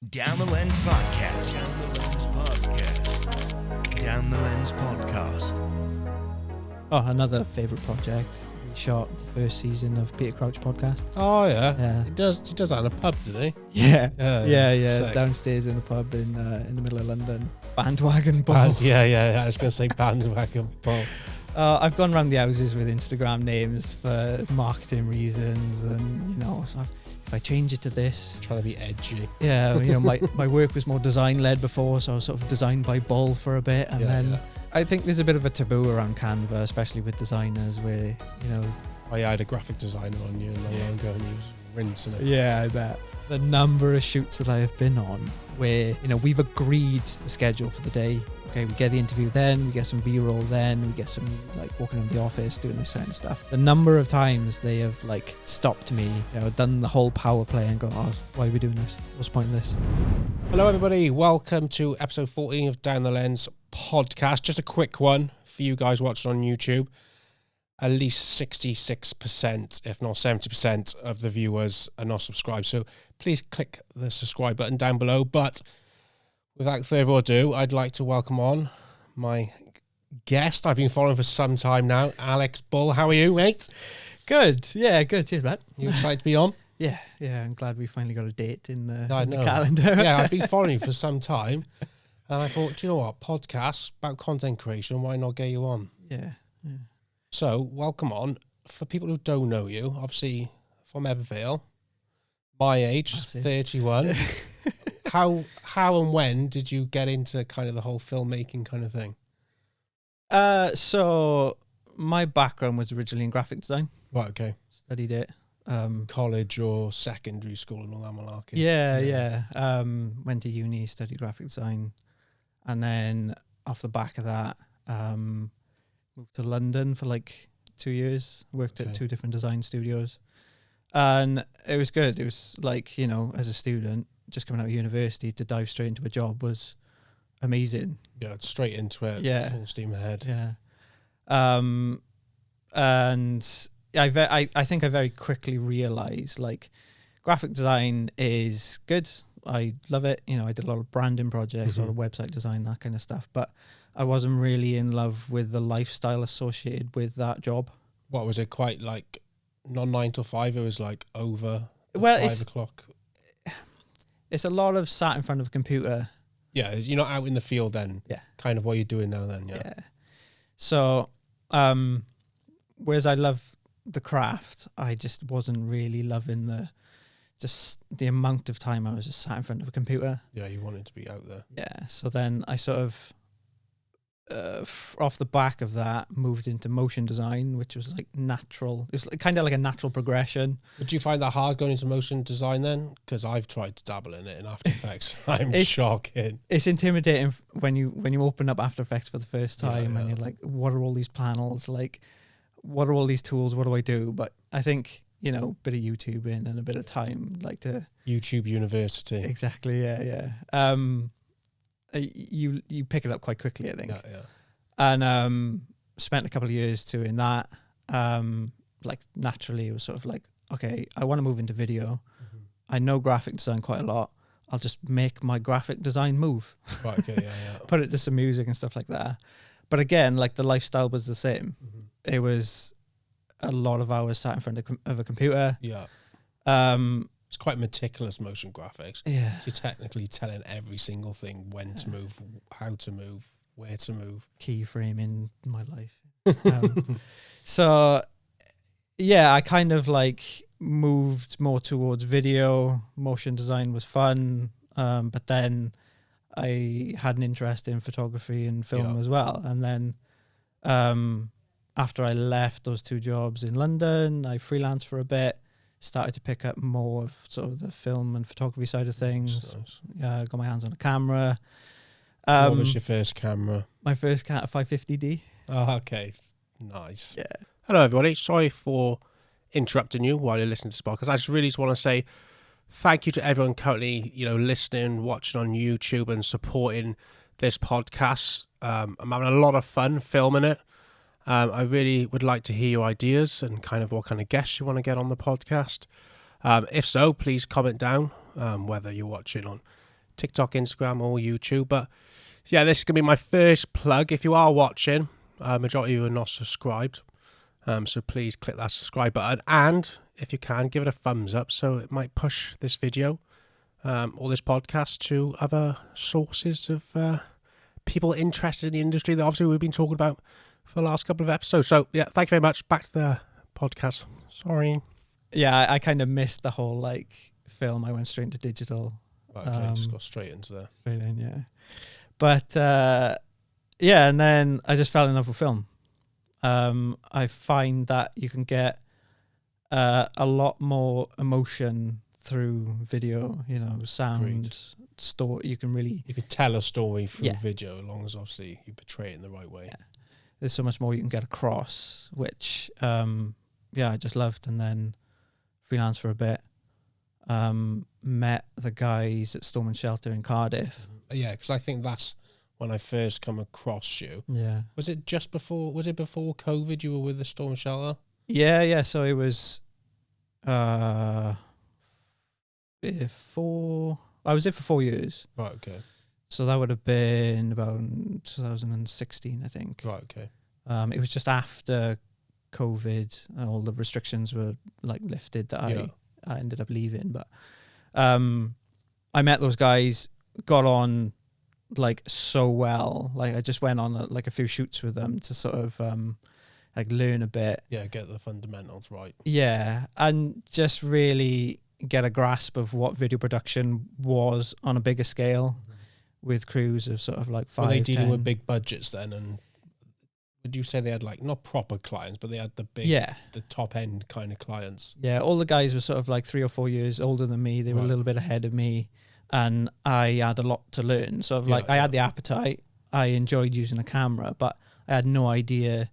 Down the Lens Podcast. Down the Lens Podcast. Oh, another favourite project. We shot the first season of Peter Crouch podcast. Oh yeah, Yeah. He does that in a pub, doesn't he? Yeah. Sick. Downstairs in the pub in the middle of London. Bandwagon ball. Yeah. I was going to say bandwagon ball. I've gone round the houses with Instagram names for marketing reasons, and so if I change it to this, Trying to be edgy. yeah, my work was more design led before, so I was sort of designed by Bull for a bit, and then I think there's a bit of a taboo around Canva, especially with designers, where I had a graphic designer on you not long ago, and he was rinsing it. Yeah, I bet. The number of shoots that I have been on where, we've agreed the schedule for the day. Okay, we get the interview then, we get some B-roll then, we get some, walking around the office, doing this kind of stuff. The number of times they have, stopped me, done the whole power play and go, oh, why are we doing this? What's the point of this? Hello everybody, welcome to episode 14 of Down the Lens podcast. Just a quick one for you guys watching on YouTube. At least 66%, if not 70% of the viewers are not subscribed. So please click the subscribe button down below. But without further ado, I'd like to welcome on my guest I've been following for some time now, Alex Bull. How are you, mate? Good. Yeah, good. Cheers, Matt. You excited to be on? Yeah. I'm glad we finally got a date in the know. calendar. Yeah, I've been following you for some time. And I thought, do you know what? Podcasts about content creation, why not get you on? Yeah. So, welcome on. For people who don't know you, obviously from Ebervale, my age, That's it. 31. How and when did you get into kind of the whole filmmaking kind of thing? So my background was originally in graphic design. Right, okay. Studied it. College or secondary school and all that malarkey? Yeah. Went to uni, studied graphic design, and then off the back of that, moved to London for 2 years. Worked at 2 different design studios, and it was good. It was as a student, just coming out of university, to dive straight into a job was amazing. Yeah, straight into it. Yeah. Full steam ahead. Yeah. And I think I very quickly realized graphic design is good. I love it. I did a lot of branding projects, a lot of website design, that kind of stuff. But I wasn't really in love with the lifestyle associated with that job. What was it? Quite not 9 to 5. It was over. Well, 5 o'clock. It's a lot of sat in front of a computer. Yeah, you're not out in the field then. Yeah. Kind of what you're doing now then. Yeah. So, whereas I love the craft, I just wasn't really loving the amount of time I was just sat in front of a computer. Yeah, you wanted to be out there. Yeah. So then I sort of, off the back of that, moved into motion design, which was natural. It was kind of like a natural progression. Did you find that hard going into motion design then? Because I've tried to dabble in it in After Effects. I'm shocking. It's intimidating when you open up After Effects for the first time and you're like, what are all these panels? What are all these tools? What do I do? But I think, bit of YouTubing and a bit of time, to YouTube University. Exactly. Yeah. You pick it up quite quickly, I think. Yeah. And spent a couple of years doing that. Naturally, it was sort of okay, I want to move into video. Mm-hmm. I know graphic design quite a lot. I'll just make my graphic design move. Right, okay, yeah. Put it to some music and stuff like that. But again, the lifestyle was the same. Mm-hmm. It was a lot of hours sat in front of a computer. Yeah. It's quite meticulous motion graphics. Yeah. You're technically telling every single thing when to move, how to move, where to move. Keyframe in my life. So, yeah, I kind of moved more towards video. Motion design was fun. But then I had an interest in photography and film as well. And then after I left those 2 jobs in London, I freelanced for a bit. Started to pick up more of sort of the film and photography side of things. Nice. Got my hands on a camera. What was your first camera? My first 550D. Oh, okay. Nice. Yeah. Hello, everybody. Sorry for interrupting you while you're listening to this podcast. I just really want to say thank you to everyone currently, listening, watching on YouTube and supporting this podcast. I'm having a lot of fun filming it. I really would like to hear your ideas and kind of what kind of guests you want to get on the podcast. If so, please comment down, whether you're watching on TikTok, Instagram, or YouTube. But yeah, this is going to be my first plug. If you are watching, majority of you are not subscribed. So please click that subscribe button. And if you can, give it a thumbs up so it might push this video or this podcast to other sources of people interested in the industry that obviously we've been talking about for the last couple of episodes. So yeah, thank you very much. Back to the podcast. Sorry. Yeah, I kind of missed the whole like film. I went straight into digital. Okay, just got straight into there. Straight in, yeah. But yeah, and then I just fell in love with film. I find that you can get a lot more emotion through video, you know, sound, Agreed. story. You can tell a story through Yeah. video as long as obviously you portray it in the right way. Yeah. There's so much more you can get across, which I just loved. And then freelance for a bit. Met the guys at Storm and Shelter in Cardiff. Yeah, because I think that's when I first come across you. Yeah. Was it before COVID you were with the Storm Shelter? Yeah. So it was I was there for 4 years. Right, okay. So that would have been about 2016, I think. Right, okay. It was just after COVID and all the restrictions were like lifted that I ended up leaving. But I met those guys, got on like so well. Like I just went on a few shoots with them to sort of like learn a bit. Yeah, get the fundamentals right. Yeah, and just really get a grasp of what video production was on a bigger scale with crews of sort of like 5, Were they dealing 10. with big budgets then? And would you say they had like not proper clients, but they had the big, the top end kind of clients? Yeah, all the guys were sort of like 3 or 4 years older than me. They were a little bit ahead of me, and I had a lot to learn. So I had the appetite. I enjoyed using a camera, but I had no idea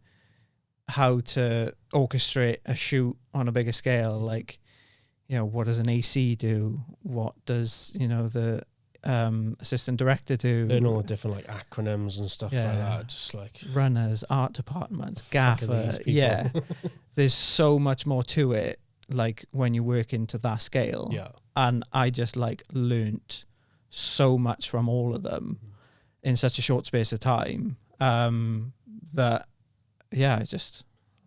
how to orchestrate a shoot on a bigger scale. Like, you know, what does an AC do? What does, you know, the assistant director do? Learn all the different like acronyms and stuff like that. Just like runners, art departments, gaffer. Yeah. There's so much more to it, like when you work into that scale. Yeah. And I just like learnt so much from all of them in such a short space of time. That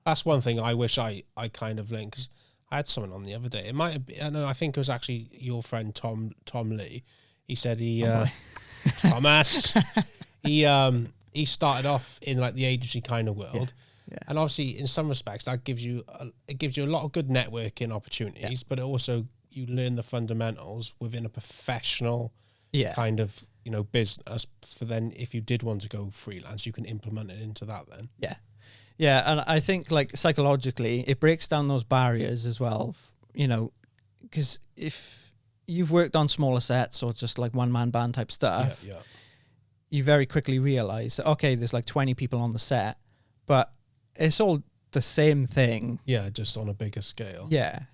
that's one thing I wish I kind of learned, because I had someone on the other day. It might have been, I think it was actually your friend Tom Lee. He said Thomas. He started off in like the agency kind of world, and obviously in some respects that gives you a lot of good networking opportunities, but it also you learn the fundamentals within a professional kind of, you know, business. For then, if you did want to go freelance, you can implement it into that then. Yeah, and I think like psychologically, it breaks down those barriers as well, you know, because if you've worked on smaller sets or just like one-man band type stuff, you very quickly realize that, okay, there's like 20 people on the set, but it's all the same thing. Yeah, just on a bigger scale. Yeah.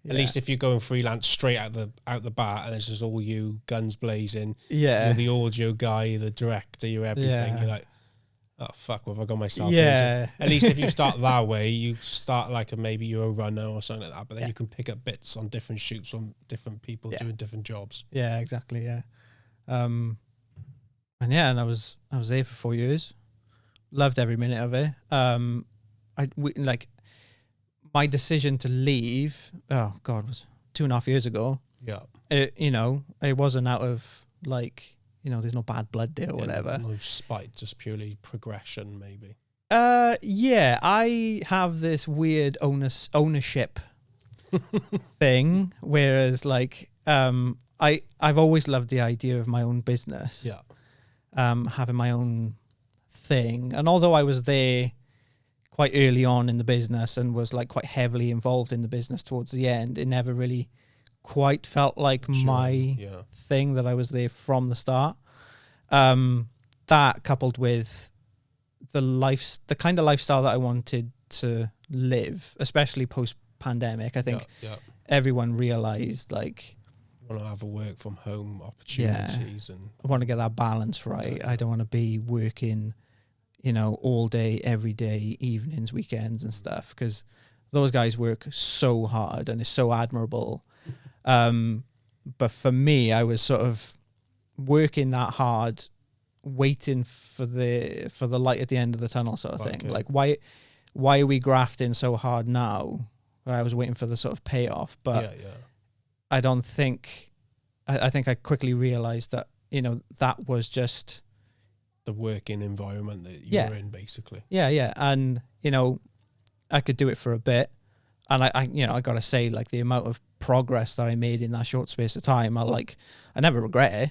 At least if you're going freelance straight out the bat and it's just all you, guns blazing. Yeah. You're the audio guy, you're the director, you're everything. You're like, oh fuck, what have I got myself into? At least if you start that way, you start like maybe you're a runner or something like that, but then you can pick up bits on different shoots from different people doing different jobs. Yeah, exactly. Yeah. And I was there for 4 years. Loved every minute of it. My decision to leave, was 2.5 years ago. Yeah. It wasn't out of like, you know, there's no bad blood there or whatever. No spite, just purely progression, maybe. I have this weird ownership thing, whereas like I've always loved the idea of my own business. Yeah. Having my own thing, and although I was there quite early on in the business and was like quite heavily involved in the business towards the end, it never really quite felt like my thing that I was there from the start. That coupled with the kind of lifestyle that I wanted to live, especially post-pandemic, I think everyone realized like I want to have a work from home opportunities, and I want to get that balance right. I don't want to be working, you know, all day, every day, evenings, weekends and stuff, because those guys work so hard and it's so admirable. But for me, I was sort of working that hard, waiting for the light at the end of the tunnel sort of thing. Okay. Like why are we grafting so hard now? I was waiting for the sort of payoff, but I don't think. I think I quickly realized that that was just the working environment that you were in, basically. Yeah, and I could do it for a bit, and I gotta say, like, the amount of progress that I made in that short space of time, I never regret it.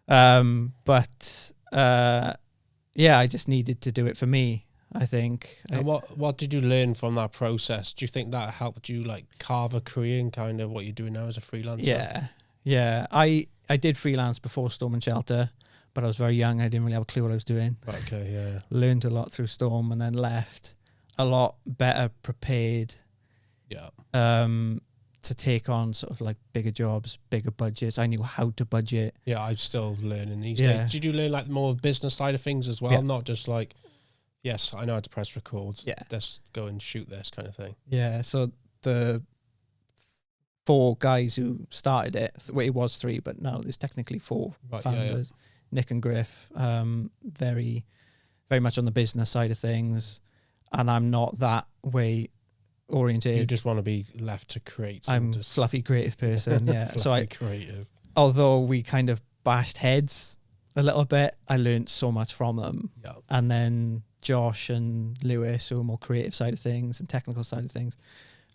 But I just needed to do it for me, I think. And what did you learn from that process? Do you think that helped you like carve a career in kind of what you're doing now as a freelancer? Yeah. I did freelance before Storm and Shelter, but I was very young. I didn't really have a clue what I was doing. Okay, yeah. Learned a lot through Storm and then left a lot better prepared. Yeah. To take on sort of like bigger jobs, bigger budgets. I knew how to budget. Yeah, I'm still learning these days. Did you learn like more business side of things as well? Yeah. Not just like, yes, I know how to press record. Yeah. Let's go and shoot this kind of thing. Yeah. So the 4 guys who started it, it was 3, but now there's technically 4 founders. Yeah. Nick and Griff, very, very much on the business side of things, and I'm not that way oriented. You just want to be left to create. I'm a fluffy creative person. Yeah. So creative. Although we kind of bashed heads a little bit, I learned so much from them. Yeah. And then Josh and Lewis, who are more creative side of things and technical side of things,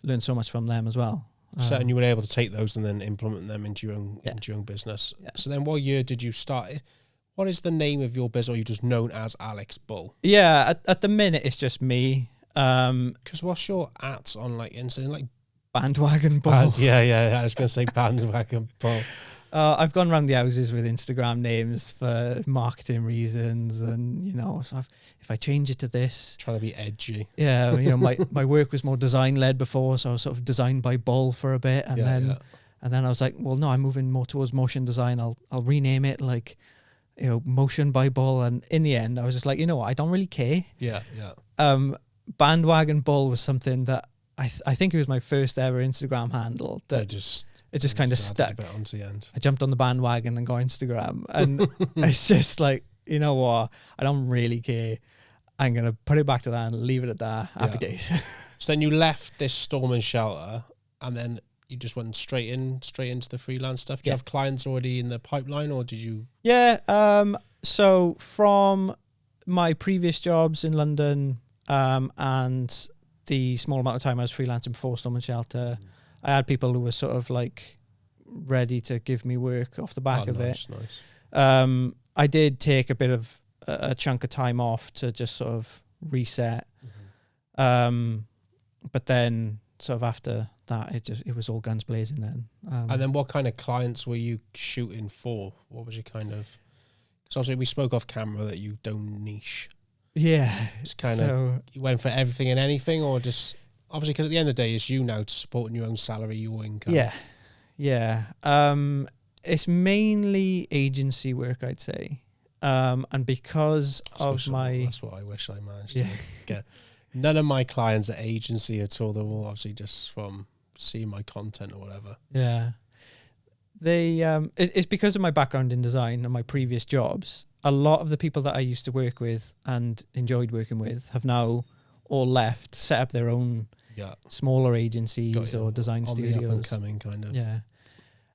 learned so much from them as well. So and you were able to take those and then implement them into your own business. Yeah. So then, what year did you start? What is the name of your business? Or are you just known as Alex Bull? Yeah. At the minute, it's just me. Because what's your @ on like Instagram, like Bandwagon Bull? Yeah. I was going to say Bandwagon Bull. I've gone around the houses with Instagram names for marketing reasons, and so if I change it to this, trying to be edgy. Yeah, my work was more design led before, so I was sort of designed by Bull for a bit, and then I was like, well, no, I'm moving more towards motion design. I'll rename it like Motion by Bull, and in the end, I was just like, what, I don't really care. Yeah. Bandwagon Bull was something that I think it was my first ever Instagram handle that it just kind of stuck. Onto the end. I jumped on the bandwagon and got Instagram, and it's just like, what, I don't really care. I'm gonna put it back to that and leave it at that. Happy days. So then you left this Storm and Shelter, and then you just went straight into the freelance stuff. Do you have clients already in the pipeline, or did you? Yeah. So from my previous jobs in London, and the small amount of time I was freelancing before Storm and Shelter, I had people who were sort of like ready to give me work off the back of it. Nice. I did take a bit of a chunk of time off to just sort of reset. But then sort of after that, it was all guns blazing then. And then what kind of clients were you shooting for? What was your kind of... Because obviously we spoke off camera that you don't niche. Yeah. It's kind of... You went for everything and anything, or just... Obviously, because at the end of the day, it's you now supporting your own salary, your income. Yeah. It's mainly agency work, I'd say. And because of my... That's what I wish I managed to get. None of my clients are agency at all. They're all obviously just from seeing my content or whatever. Yeah. It's because of my background in design and my previous jobs. A lot of the people that I used to work with and enjoyed working with have now all left, set up their own smaller agencies or design studios. On the up and coming kind of. Yeah.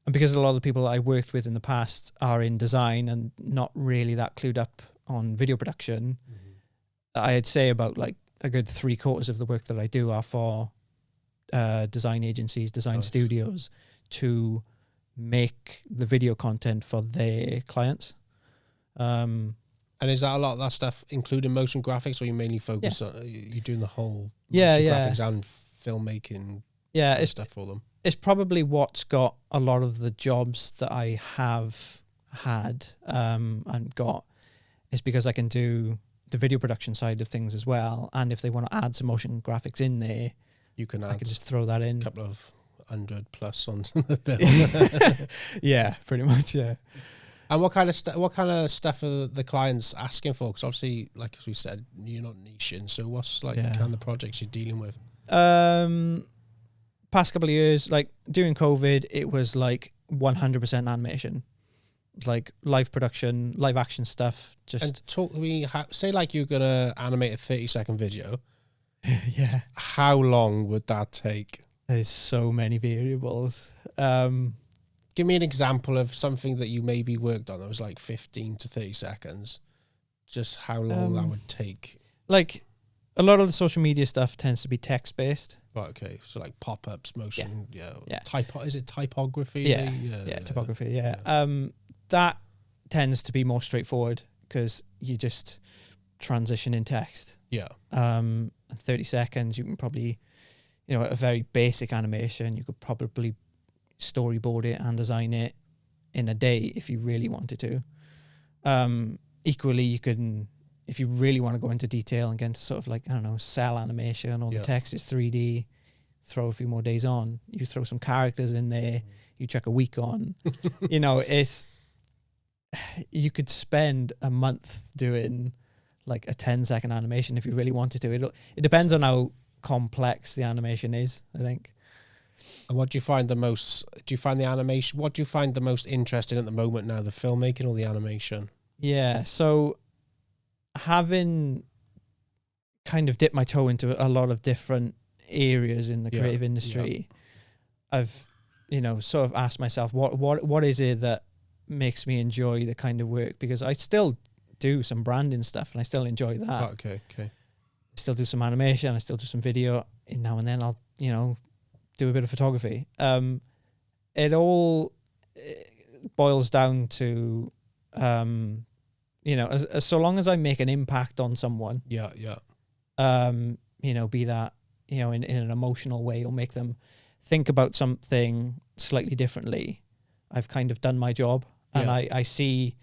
And because a lot of the people that I worked with in the past are in design and not really that clued up on video production, I'd say about like a good 3/4 of the work that I do are for design agencies, design studios to make the video content for their clients. And is that a lot of that stuff including motion graphics, or you mainly focus on you doing the whole motion graphics and filmmaking stuff for them? It's probably what's got a lot of the jobs that I have had and got is because I can do the video production side of things as well. And if they want to add some motion graphics in there, you can I can just throw that in. A couple of 100+ onto the bill. Yeah, pretty much, yeah. And what kind of stuff are the clients asking for? Because obviously, like as we said, you're not niching. So what's like kind of the projects you're dealing with? Past couple of years, like during COVID, it was like 100% animation. like live production, live action stuff. Just And talk to me, say like you're going to animate a 30-second video. yeah, How long would that take? there's so many variables. Give me an example of something that you maybe worked on that was like 15 to 30 seconds. Just how long that would take. Like a lot of the social media stuff tends to be text based. Right, okay. So like pop-ups, motion, yeah. Yeah. Is it typography? Yeah. Typography. Yeah. That tends to be more straightforward because you just transition in text. Yeah. 30 seconds, you can probably, a very basic animation, you could probably storyboard it and design it in a day if you really wanted to. Equally, you can, if you really want to go into detail and get into sort of like, I don't know, cell animation or the text is 3D, throw a few more days on, you throw some characters in there, you check a week on, you could spend a month doing like a 10-second animation if you really wanted to. It depends on how complex the animation is, I think. And what do you find the most? Do you find the animation? What do you find the most interesting at the moment now? The filmmaking or the animation? Yeah, so having kind of dipped my toe into a lot of different areas in the creative industry, I've sort of asked myself what is it that makes me enjoy the kind of work, because I still do some branding stuff and I still enjoy that. Oh, okay. I still do some animation, I still do some video, and now and then I'll do a bit of photography. It all boils down to so long as I make an impact on someone, be that in an emotional way or make them think about something slightly differently, I've kind of done my job. And I see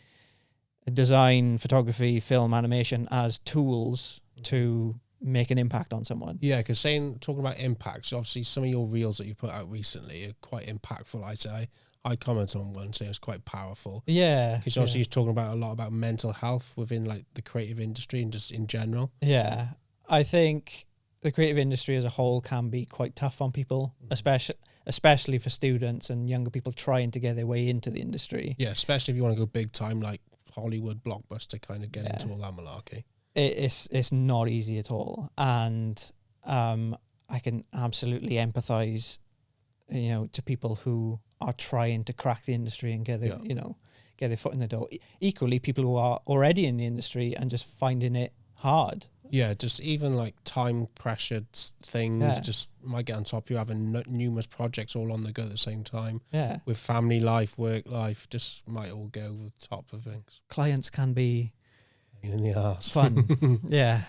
design, photography, film, animation as tools to make an impact on someone. Yeah, because talking about impacts, obviously some of your reels that you put out recently are quite impactful. I'd say I comment on one saying it's quite powerful. Yeah, because obviously he's talking about a lot about mental health within like the creative industry and just in general. Yeah, I think the creative industry as a whole can be quite tough on people, especially for students and younger people trying to get their way into the industry. Yeah, especially if you want to go big time, like Hollywood blockbuster, kind of get into all that malarkey. It's not easy at all, and I can absolutely empathize, to people who are trying to crack the industry and get their get their foot in the door. Equally, people who are already in the industry and just finding it hard. Yeah, just even like time pressured things just might get on top of you, having numerous projects all on the go at the same time. Yeah, with family life, work life, just might all go over the top of things. Clients can be in the arse. Fun. Yeah.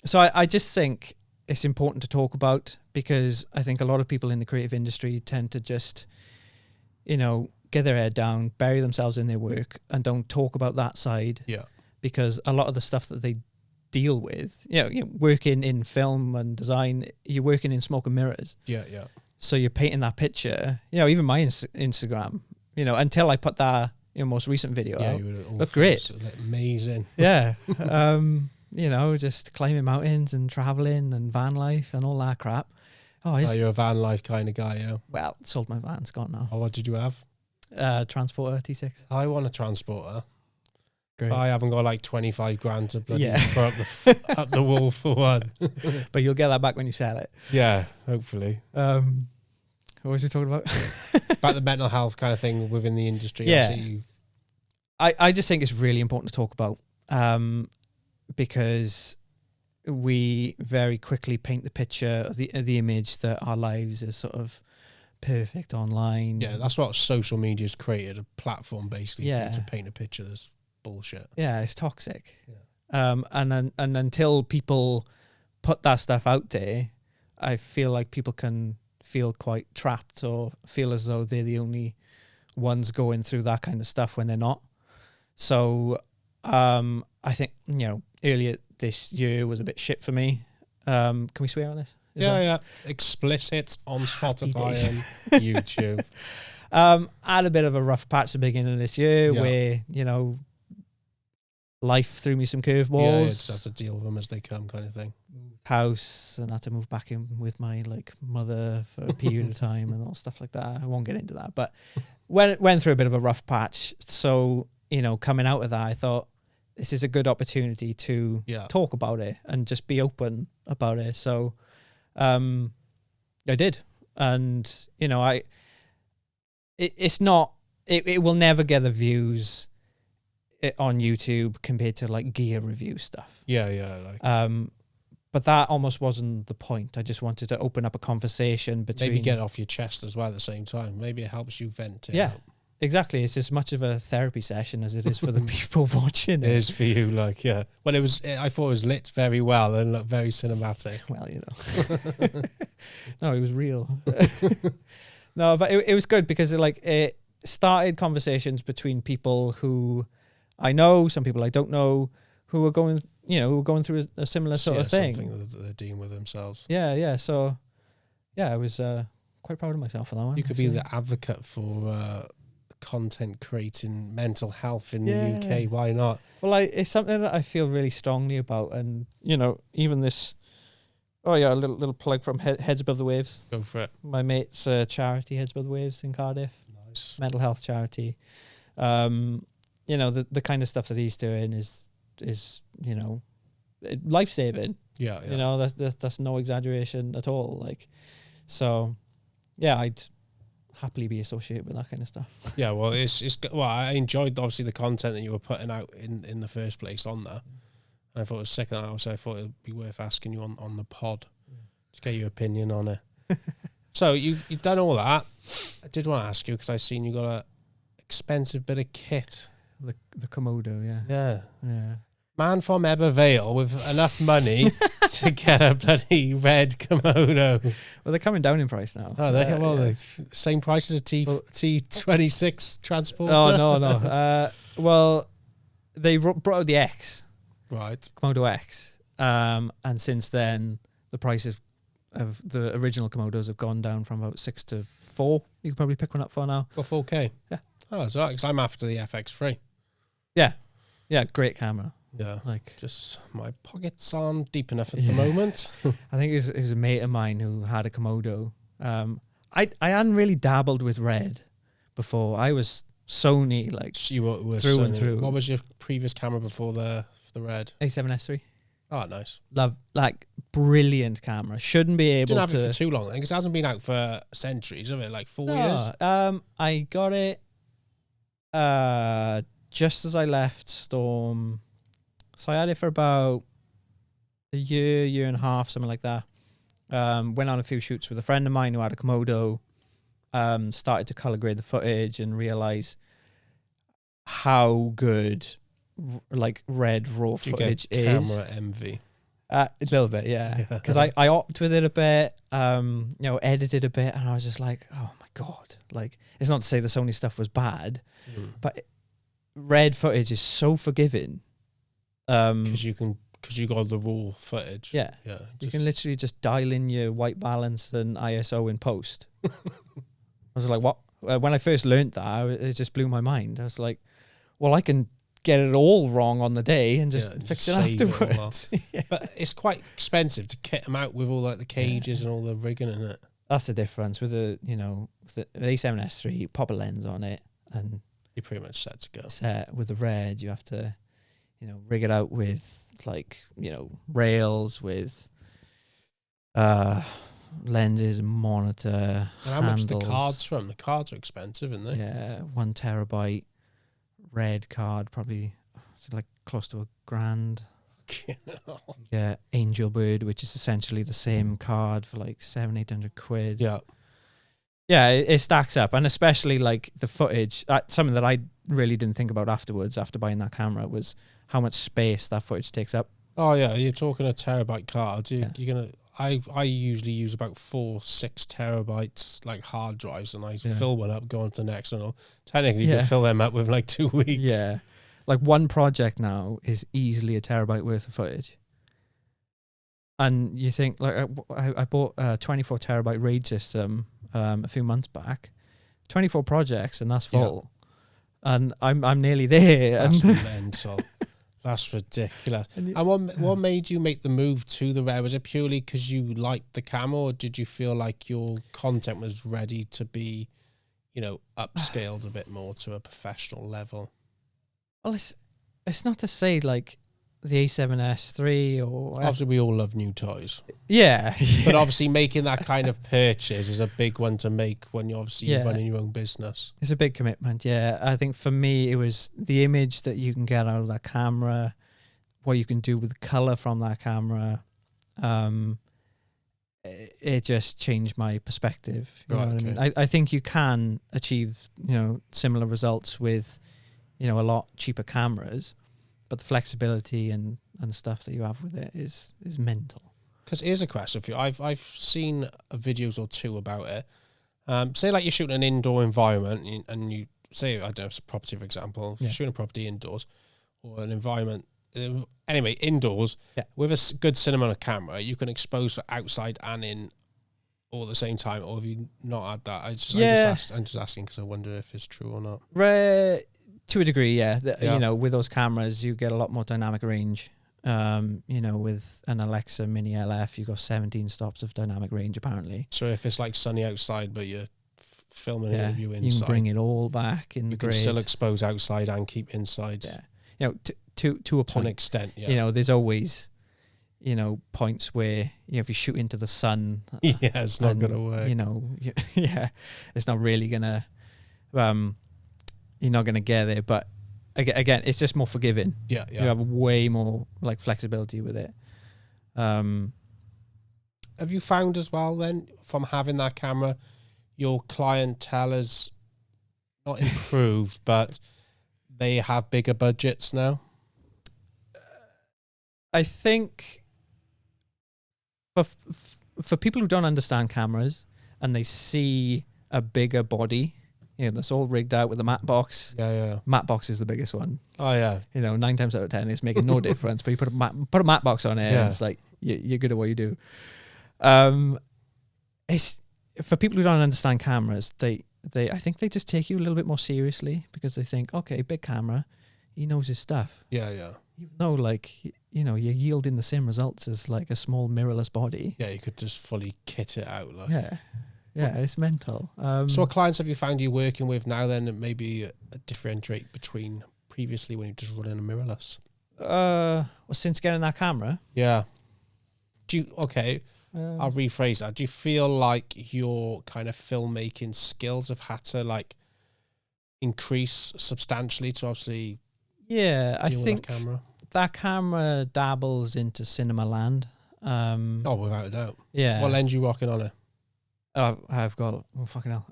So I just think it's important to talk about, because I think a lot of people in the creative industry tend to just, get their head down, bury themselves in their work and don't talk about that side. Yeah. Because a lot of the stuff that they deal with, working in film and design, you're working in smoke and mirrors. Yeah. So you're painting that picture, even my Instagram, until I put that most recent video out, looked great. Amazing. Yeah. Just climbing mountains and traveling and van life and all that crap. You're a van life kind of guy, yeah? Well, sold my van, it's gone now. Oh, what did you have? Transporter T6. I want a transporter. Great. I haven't got like 25 grand to bloody throw up the wall for one. But you'll get that back when you sell it. Yeah, hopefully. What was you talking about? About the mental health kind of thing within the industry. Yeah. I just think it's really important to talk about, because we very quickly paint the picture of the image that our lives is sort of perfect online. Yeah, that's what social media's created, a platform basically for you to paint a picture that's bullshit. Yeah, it's toxic. Yeah. And until people put that stuff out there, I feel like people can feel quite trapped or feel as though they're the only ones going through that kind of stuff when they're not. So I think, earlier this year was a bit shit for me. Can we swear on this? Yeah. Explicit on Spotify and YouTube. I had a bit of a rough patch at the beginning of this year where, life threw me some curveballs. Yeah, you just have to deal with them as they come kind of thing. House, and I had to move back in with my mother for a period of time and all stuff like that. I won't get into that, but went through a bit of a rough patch. So, you know, coming out of that, I thought this is a good opportunity to talk about it and just be open about it. So I did. And, you know, it will never get the views on YouTube compared to like gear review stuff. But that almost wasn't the point. I just wanted to open up a conversation between... Maybe get it off your chest as well at the same time. Maybe it helps you vent it Yeah, out. exactly. It's as much of a therapy session as it is for the people watching it. It is for you, like, yeah. Well, I thought it was lit very well and looked very cinematic. Well, you know. No, it was real. No, but it was good because it started conversations between people who I know, some people I don't know, who are going through a similar sort of thing. Something that they're dealing with themselves. Yeah. So, yeah, I was quite proud of myself for that one. You could be the advocate for content creating mental health in the UK. Why not? Well, it's something that I feel really strongly about, and you know, even this. Oh yeah, a little plug from Heads Above the Waves. Go for it. My mate's charity, Heads Above the Waves in Cardiff. Nice. Mental health charity. You know, the kind of stuff that he's doing is you know, life saving. Yeah. You know, that's no exaggeration at all. Like, so yeah, I'd happily be associated with that kind of stuff. Yeah, well, I enjoyed obviously the content that you were putting out in the first place on there. And I thought it was sick, and I thought it'd be worth asking you on the pod to get your opinion on it. So you've done all that. I did want to ask you because I seen you got a expensive bit of kit. The Komodo, Yeah. Man from Ebbw Vale with enough money to get a bloody red Komodo. Well, they're coming down in price now. Oh, they're same price as a T26 transporter. Oh no. Well, they brought out the X, right? Komodo X, and since then the prices of the original Komodos have gone down from about 6 to 4. You could probably pick one up for now. For 4K. Yeah. Oh, so because I'm after the FX3. Yeah, great camera. Yeah, like just my pockets aren't deep enough at the moment. I think it was a mate of mine who had a Komodo. I hadn't really dabbled with red before. I was Sony, like you were through Sony. and through. What was your previous camera before the red? A7S3. Oh, nice. Love, like brilliant camera. Shouldn't be able Didn't to. have it for too long because it hasn't been out for centuries, have it? Like 4 years. I got it just as I left Storm. So I had it for about a year and a half, something like that. Went on a few shoots with a friend of mine who had a Komodo. Started to color grade the footage and realize how good like red raw footage is. Camera envy. A little bit, yeah. Because I opted with it a bit, you know, edited a bit, and I was just like, oh my God. Like, it's not to say the Sony stuff was bad, but red footage is so forgiving. Because you got the raw footage. Yeah. You can literally just dial in your white balance and ISO in post. I was like, what? When I first learned that, it just blew my mind. I was like, well, I can get it all wrong on the day and just fix it afterwards. But it's quite expensive to kit them out with all like the cages and all the rigging in it. That's the difference with the A7S3. You pop a lens on it and you're pretty much set to go. Set with the red, you have to, you know, rig it out with like, you know, rails with lenses and monitor. And how much the cards from? The cards are expensive, aren't they? Yeah, 1 terabyte red card, probably it's like close to $1,000. Yeah, Angel Bird, which is essentially the same card for like 700-800 quid. Yeah, it stacks up, and especially like the footage. Something that I really didn't think about afterwards, after buying that camera, was how much space that footage takes up. Oh yeah, you're talking a terabyte card. You're gonna. I usually use about 4-6 terabytes like hard drives, and I fill one up, go on to the next one. Technically, you can fill them up with like 2 weeks. Yeah, like one project now is easily a terabyte worth of footage. And you think, like, I bought a 24 terabyte RAID system a few months back, 24 projects, and that's full. Yeah. And I'm nearly there. That's mental. That's ridiculous. And what made you make the move to the red? Was it purely because you liked the camera, or did you feel like your content was ready to be, upscaled a bit more to a professional level? Well, it's not to say like the A7S III or Obviously, we all love new toys. Yeah. But obviously making that kind of purchase is a big one to make when you're obviously running your own business. It's a big commitment, yeah. I think for me, it was the image that you can get out of that camera, what you can do with the colour from that camera. It just changed my perspective. You know what I mean? I think you can achieve, similar results with, a lot cheaper cameras, but the flexibility and stuff that you have with it is mental. Because here's a question for you. I've seen videos or two about it. Say like you're shooting an indoor environment and you say, I don't know, it's a property, for example. You're shooting a property indoors or an environment. Anyway, indoors, with a good cinema camera, you can expose for outside and in all at the same time. Or have you not had that? I'm just asking because I wonder if it's true or not. To a degree, yeah. With those cameras, you get a lot more dynamic range. With an Alexa Mini LF, you got 17 stops of dynamic range, apparently. So if it's like sunny outside, but you're filming an interview inside, you can bring it all back in the grid. You can still expose outside and keep inside. Yeah. To a point. To an extent, yeah. There's always, points where, if you shoot into the sun. It's not going to work. It's not really going to, you're not going to get there. But again, it's just more forgiving. Yeah. You have way more like flexibility with it. Have you found as well then, from having that camera, your clientele has not improved, but they have bigger budgets now? I think for people who don't understand cameras and they see a bigger body, that's all rigged out with a matte box. Yeah. Matte box is the biggest one. Oh yeah. 9 times out of 10, it's making no difference. But you put a matte box on it, and it's like you're good at what you do. It's for people who don't understand cameras. I think they just take you a little bit more seriously because they think, okay, big camera, he knows his stuff. Yeah. You're yielding the same results as like a small mirrorless body. Yeah, you could just fully kit it out. Like. Yeah, it's mental. So what clients have you found you working with now then that maybe a differentiate between previously when you're just running a mirrorless? Since getting that camera? Yeah. I'll rephrase that. Do you feel like your kind of filmmaking skills have had to like increase substantially to obviously I deal think with that camera dabbles into cinema land. Without a doubt. Yeah. What lens you rocking on it? I've got fucking hell.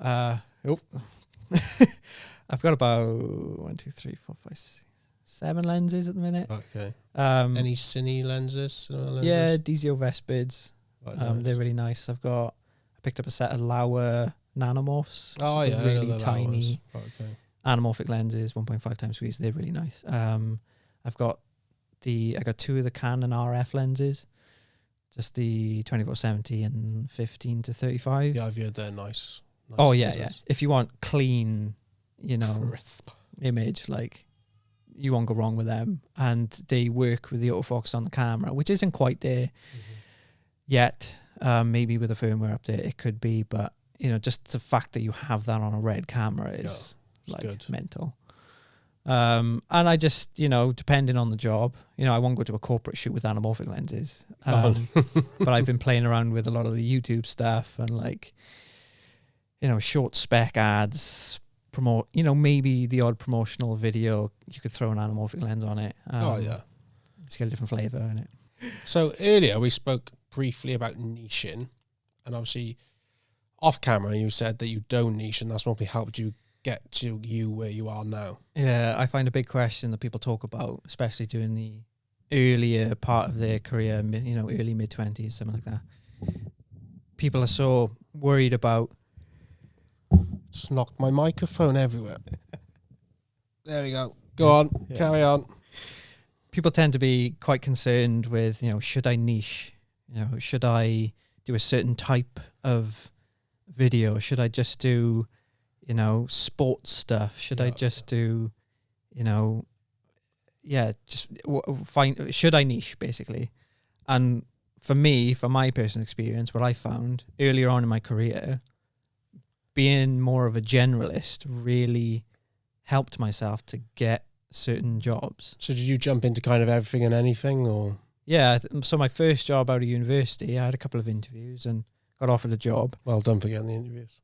I've got about 1, 2, 3, 4, 5, 6, 7 lenses at the minute. Okay. Any cine lenses? Yeah, Dizio Vespids. Nice. They're really nice. I picked up a set of Lauer nanomorphs. Oh yeah, really tiny anamorphic lenses, 1.5 times squeeze. They're really nice. I got 2 of the Canon RF lenses. Just the 24-70 and 15 to 35. Yeah, I've heard they're nice. Oh yeah. If you want clean, crisp image, like you won't go wrong with them. And they work with the autofocus on the camera, which isn't quite there yet. Maybe with the firmware update it could be, but just the fact that you have that on a Red camera is good. Mental. And I just, depending on the job, I won't go to a corporate shoot with anamorphic lenses. But I've been playing around with a lot of the YouTube stuff and like, short spec ads, maybe the odd promotional video, you could throw an anamorphic lens on it. It's got a different flavor in it. So earlier we spoke briefly about niching, and obviously off camera you said that you don't niche, and that's what helped you get to you where you are now. Yeah, I find a big question that people talk about, especially during the earlier part of their career, early mid-20s, something like that. People are so worried about... Just knocked my microphone everywhere. There we go. Go on, carry on. People tend to be quite concerned with, should I niche? Should I do a certain type of video? Should I just do... sports stuff? Should I just do, should I niche, basically? And for me, from my personal experience, what I found earlier on in my career, being more of a generalist really helped myself to get certain jobs. So did you jump into kind of everything and anything, or? Yeah, so my first job out of university, I had a couple of interviews and got offered a job. Well done for getting the interviews.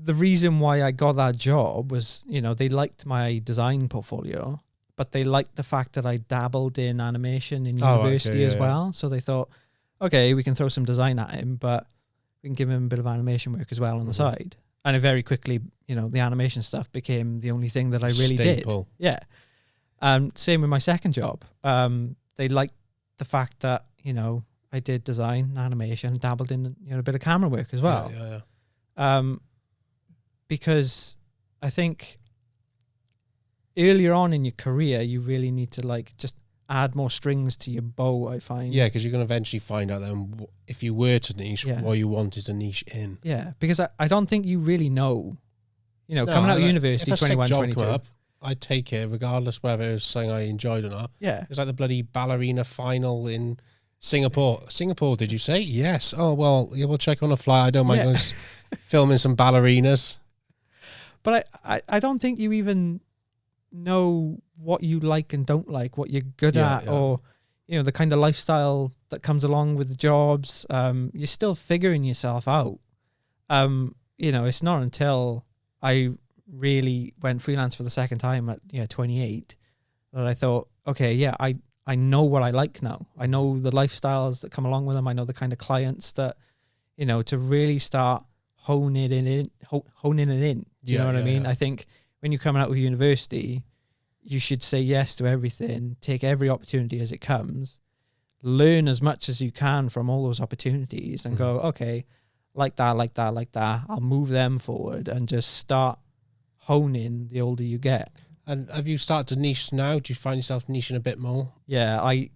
The reason why I got that job was, you know, they liked my design portfolio, but they liked the fact that I dabbled in animation in university as well. So they thought, okay, we can throw some design at him, but we can give him a bit of animation work as well on the side. And it very quickly, you know, the animation stuff became the only thing that I really did. Yeah. Same with my second job. They liked the fact that, you know, I did design, animation, dabbled in, you know, a bit of camera work as well. Because I think earlier on in your career, you really need to like just add more strings to your bow, I find. Yeah, because you're going to eventually find out then if you were to niche, what you wanted to niche in. Yeah, because I don't think you really know, you know, coming out of university, 21, 22. Up, I'd take it regardless whether it was something I enjoyed or not. Yeah. It's like the bloody ballerina final in Singapore. Singapore, did you say? Yes. Oh, well, yeah, we'll check on a fly. I don't mind going filming some ballerinas. But I don't think you even know what you like and don't like, what you're good at, or, you know, the kind of lifestyle that comes along with the jobs. You're still figuring yourself out. You know, it's not until I really went freelance for the second time at 28 that I thought, okay, yeah, I know what I like now. I know the lifestyles that come along with them. I know the kind of clients that, you know, to really start honing it in. Do you know what I mean? I think when you're coming out of university, you should say yes to everything, take every opportunity as it comes, learn as much as you can from all those opportunities and go, okay, like that. I'll move them forward and just start honing the older you get. And have you started to niche now? Do you find yourself niching a bit more? Yeah, I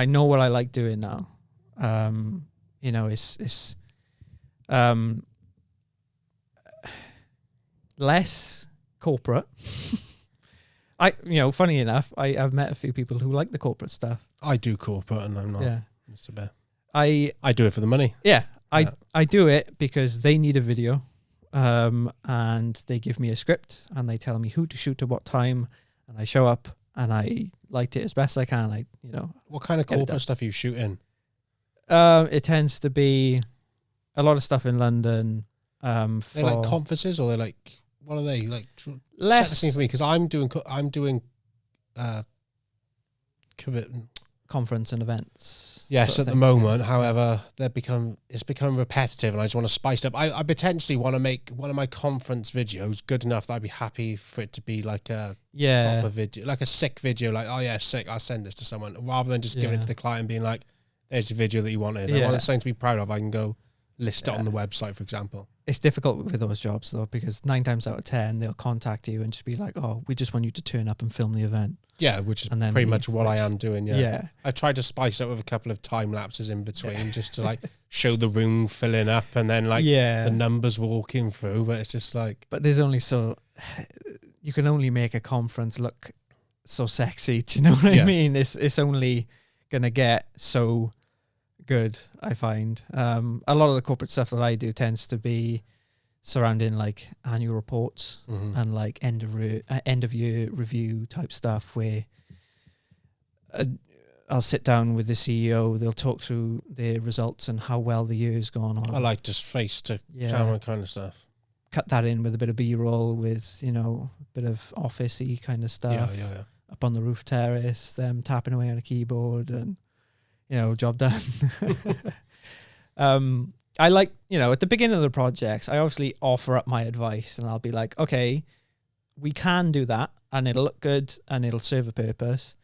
know what I like doing now. You know, it's less corporate. Funny enough, I've met a few people who like the corporate stuff. I do corporate and I'm not. Yeah. It's a bit. I do it for the money. Yeah. I do it because they need a video. And they give me a script and they tell me who to shoot at what time, and I show up and I light it as best I can. What kind of corporate stuff are you shooting? It tends to be a lot of stuff in London. They like conferences, or they're like, what are they like? Less set the scene for me, because I'm doing conference and events. Yes, at the moment. However, it's become repetitive, and I just want to spice it up. I potentially want to make one of my conference videos good enough that I'd be happy for it to be like a proper video, like a sick video. Like, oh yeah, sick. I'll send this to someone, rather than just giving it to the client and being like, "There's the video that you wanted." I want something to be proud of. I can go list it on the website, for example. It's difficult with those jobs though, because 9 times out of 10 they'll contact you and just be like, "Oh, we just want you to turn up and film the event." Yeah, which is pretty much what I am doing. Yeah, I tried to spice it up with a couple of time lapses in between, just to like show the room filling up and then like the numbers walking through. But it's just like, but there's only you can only make a conference look so sexy. Do you know what I mean? It's only gonna get so good, I find. A lot of the corporate stuff that I do tends to be surrounding like annual reports and like end of year review type stuff, where I'll sit down with the CEO, they'll talk through their results and how well the year's gone on. I like just face to camera kind of stuff. Cut that in with a bit of B-roll, with, you know, a bit of office-y kind of stuff. Yeah. Up on the roof terrace, them tapping away on a keyboard and, you know, job done. I like, you know, at the beginning of the projects, I obviously offer up my advice and I'll be like, okay, we can do that and it'll look good and it'll serve a purpose.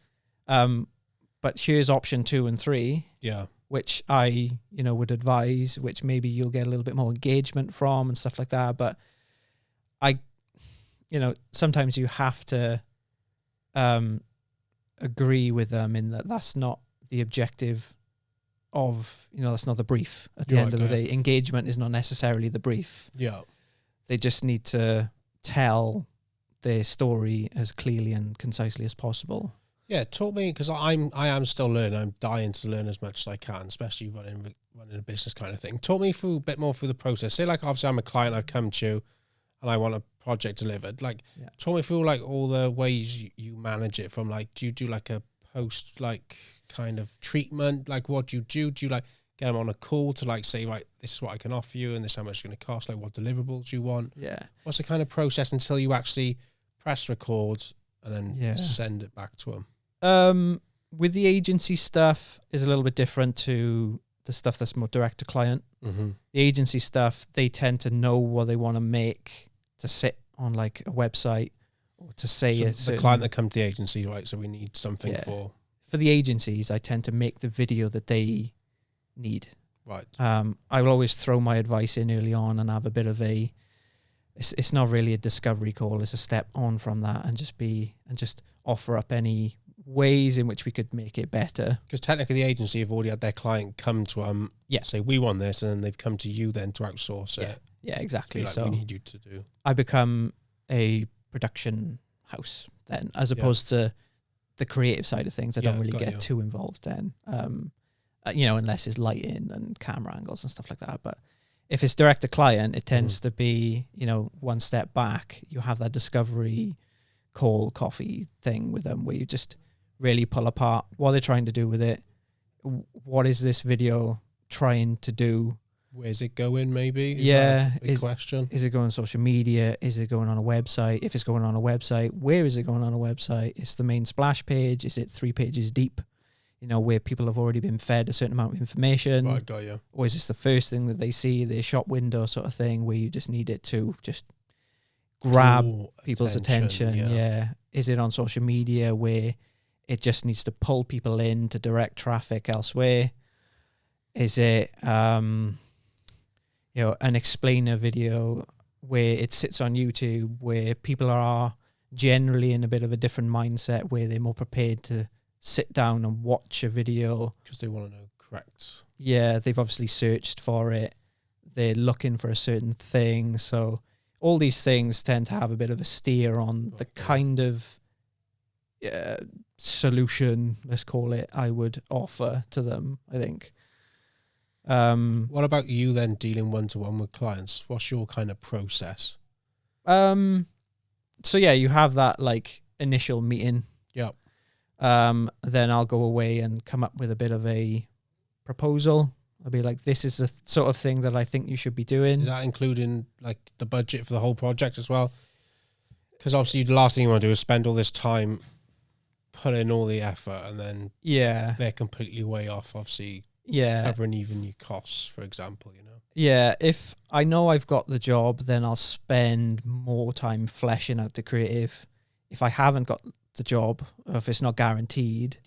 But here's option 2 and 3. Yeah. Which I, you know, would advise, which maybe you'll get a little bit more engagement from and stuff like that. But sometimes you have to agree with them in that that's not the objective of, you know, that's not the brief at the end of the day. Engagement is not necessarily the brief. Yeah. They just need to tell their story as clearly and concisely as possible. Yeah, talk me, because I am still learning. I'm dying to learn as much as I can, especially running a business kind of thing. Talk me through a bit more through the process. Say like obviously I'm a client, I've come to you and I want a project delivered. Like talk me through like all the ways you manage it from like, do you do like a post like kind of treatment? Like what do you do? Do you like get them on a call to like say, right, this is what I can offer you and this is how much it's going to cost, like what deliverables you want? Yeah. What's the kind of process until you actually press record and then send it back to them? With the agency stuff is a little bit different to the stuff that's more direct to client. Mm-hmm. The agency stuff, they tend to know what they want to make to sit on like a website or to say the client that come to the agency, right? So we need something for the agencies. I tend to make the video that they need. Right. I will always throw my advice in early on and have a bit of it's not really a discovery call. It's a step on from that and just offer up any ways in which we could make it better. Because technically the agency have already had their client come to say we want this, and then they've come to you then to outsource it. Yeah, exactly. Like, so we need you to do. I become a production house then, as opposed to the creative side of things. I don't really get too involved then. Unless it's lighting and camera angles and stuff like that. But if it's direct to client, it tends to be, one step back. You have that discovery call, coffee thing with them where you just really pull apart what they're trying to do with it. What is this video trying to do? Where's it going, maybe? Is question. Is it going on social media? Is it going on a website? If it's going on a website, where is it going on a website? Is the main splash page? Is it 3 pages deep? Where people have already been fed a certain amount of information. Right, got you. Or is this the first thing that they see, their shop window sort of thing, where you just need it to just grab people's attention? Yeah. Is it on social media where it just needs to pull people in to direct traffic elsewhere? Is it, an explainer video where it sits on YouTube where people are generally in a bit of a different mindset where they're more prepared to sit down and watch a video because they want to know correct. Yeah, they've obviously searched for it. They're looking for a certain thing. So all these things tend to have a bit of a steer on the kind of solution, let's call it, I would offer to them, I think. What about you then dealing one-to-one with clients? What's your kind of process? So you have that like initial meeting. Yep. Then I'll go away and come up with a bit of a proposal. I'll be like, this is the sort of thing that I think you should be doing. Is that including like the budget for the whole project as well? Because obviously the last thing you want to do is spend all this time, put in all the effort, and then they're completely way off, obviously covering even your costs, for example, Yeah, if I know I've got the job, then I'll spend more time fleshing out the creative. If I haven't got the job, or if it's not guaranteed,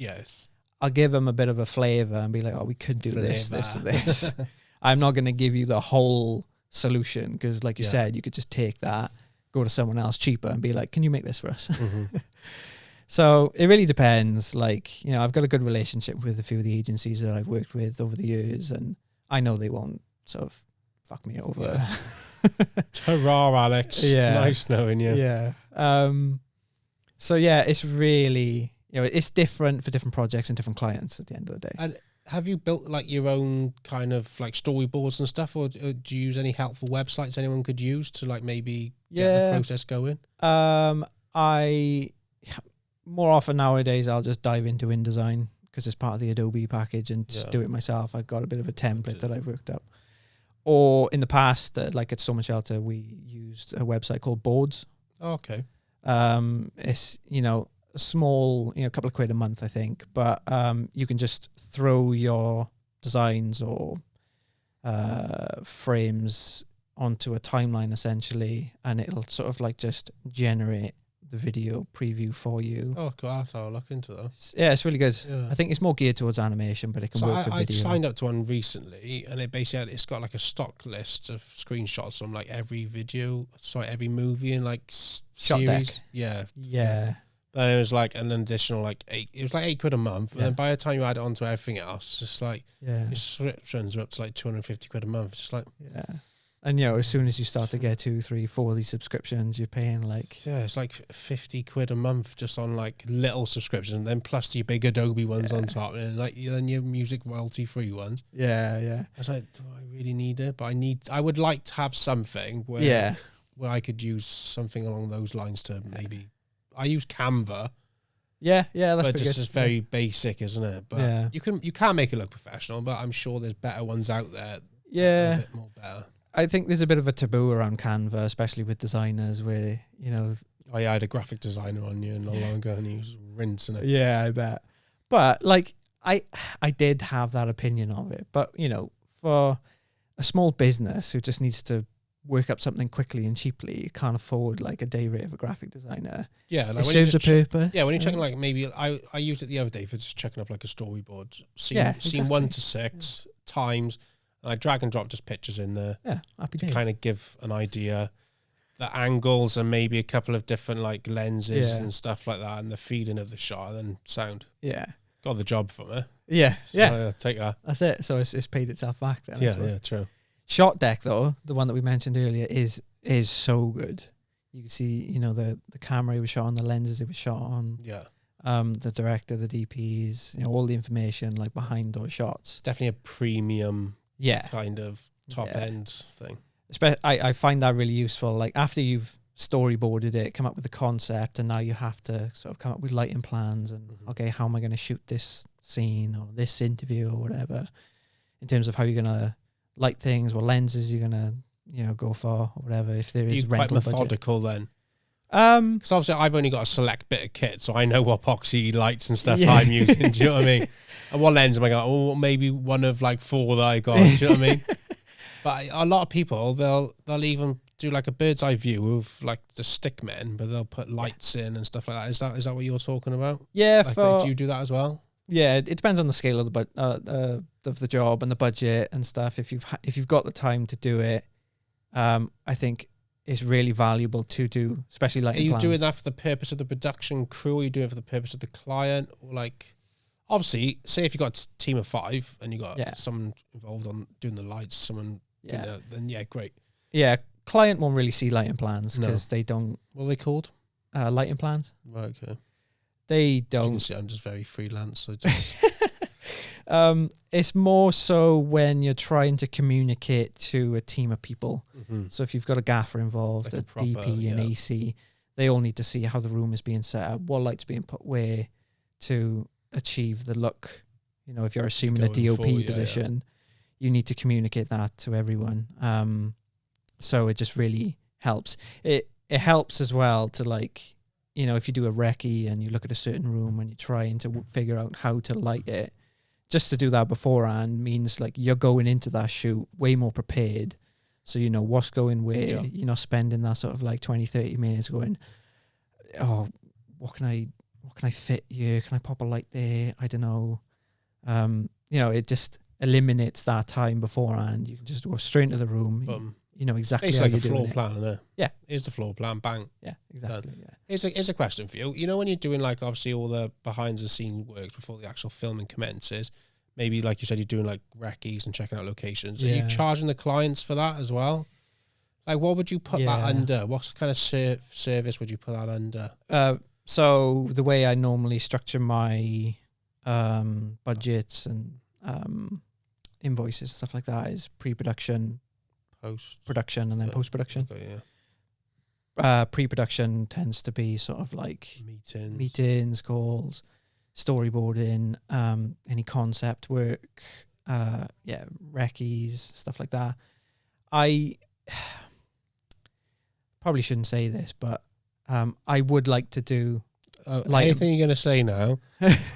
I'll give them a bit of a flavor and be like, oh, we could do this and this. I'm not going to give you the whole solution because, like you said, you could just take that, go to someone else cheaper and be like, can you make this for us? Mm-hmm. So it really depends. Like, I've got a good relationship with a few of the agencies that I've worked with over the years, and I know they won't sort of fuck me over. Hurrah, Alex. Yeah. Nice knowing you. Yeah. So it's really, it's different for different projects and different clients at the end of the day. And have you built like your own kind of like storyboards and stuff, or do you use any helpful websites anyone could use to like maybe get the process going? I more often nowadays I'll just dive into InDesign because it's part of the Adobe package and just do it myself. I've got a bit of a template that I've worked up. Or in the past, like at Storm & Shelter, we used a website called Boards. Oh, okay. It's, a small, a couple of quid a month, I think. But you can just throw your designs or frames onto a timeline, essentially, and it'll sort of like just generate the video preview for you. Oh, God, I'll have to look into that. It's really good. Yeah. I think it's more geared towards animation, but it can work for video. I signed up to one recently, and it basically it's got like a stock list of screenshots from like every movie and like series. Deck. Yeah. But it was like an additional like £8 a month, and then by the time you add it onto everything else, it's just like your subscriptions are up to like £250 a month. It's just like And, you know, as soon as you start to get 2, 3, 4 of these subscriptions, you're paying like... Yeah, it's like 50 quid a month just on like little subscriptions, and then plus your big Adobe ones on top, and like then your music royalty free ones. Yeah, yeah. I was like, do I really need it? But I would like to have something where I could use something along those lines to maybe... I use Canva. Yeah, that's but pretty just good. it's very basic, isn't it? But you can make it look professional, but I'm sure there's better ones out there. Yeah. A bit more better. I think there's a bit of a taboo around Canva, especially with designers, where, you know... I had a graphic designer on you not long ago, and he was rinsing it. Yeah, I bet. But, like, I did have that opinion of it. But, you know, for a small business who just needs to work up something quickly and cheaply, you can't afford, like, a day rate of a graphic designer. Yeah. Like it serves a purpose. Yeah, when you're checking, like, maybe... I used it the other day for just checking up, like, a storyboard. Scene 1 to 6 times... And I drag and drop just pictures in there. Yeah, happy days. To kind of give an idea, the angles and maybe a couple of different like lenses and stuff like that, and the feeding of the shot, and then sound. Yeah. Got the job from it. Yeah, So, take that. That's it. So it's paid itself back then. Yeah, true. Shot deck though, the one that we mentioned earlier, is so good. You can see, you know, the camera it was shot on, the lenses it was shot on. Yeah. The director, the DPs, you know, all the information like behind those shots. Definitely a premium. Yeah, kind of top end thing. I find that really useful. Like after you've storyboarded it, come up with the concept, and now you have to sort of come up with lighting plans and okay, how am I going to shoot this scene or this interview or whatever, in terms of how you're going to light things, what lenses you're going to, you know, go for or whatever. If there is quite methodical budget. Then. Because obviously I've only got a select bit of kit, so I know what epoxy lights and stuff I'm using. Do you know what I mean? And what lens am I going? Oh, maybe one of like 4 that I got. Do you know what I mean? But a lot of people, they'll even do like a bird's eye view of like the stick men, but they'll put lights in and stuff like that. Is that what you're talking about? Yeah. Like, do you do that as well? Yeah, it depends on the scale of the job and the budget and stuff. If you've got the time to do it, I think it's really valuable to do, especially lighting plans. Are you doing that for the purpose of the production crew? Or are you doing it for the purpose of the client? Or like, obviously, say if you got a team of 5 and you got someone involved on doing the lights, someone doing that, then great. Yeah, client won't really see lighting plans because they don't. What are they called? Lighting plans. Right, okay. They don't. You can see I'm just very freelance. So just it's more so when you're trying to communicate to a team of people. Mm-hmm. So if you've got a gaffer involved, like a proper, DP and AC, they all need to see how the room is being set up, what light's being put where to achieve the look. You know, if you're assuming a DOP position, you need to communicate that to everyone. So it just really helps. It helps as well to, like, you know, if you do a recce and you look at a certain room and you're trying to figure out how to light it, just to do that beforehand means like you're going into that shoot way more prepared. So you know what's going where. Yeah. You're not spending that sort of like 20, 30 minutes going, oh, what can I fit here? Can I pop a light there? I don't know. You know, it just eliminates that time beforehand. You can just go straight into the room. You know exactly how like you're doing doing it. It's like a floor plan, isn't it? Yeah. Here's the floor plan, bang. Yeah, exactly. Done. Yeah. Here's a question for you. You know when you're doing like obviously all the behind the scenes works before the actual filming commences, maybe like you said you're doing like recce's and checking out locations. Yeah. Are you charging the clients for that as well? Like what would you put that under? What kind of service would you put that under? So the way I normally structure my budgets and invoices and stuff like that is pre-production, post-production, and then post-production. Okay, yeah. Pre-production tends to be sort of like meetings, calls, storyboarding, any concept work, recce's, stuff like that. I probably shouldn't say this, but I would like to do anything you're going to say now,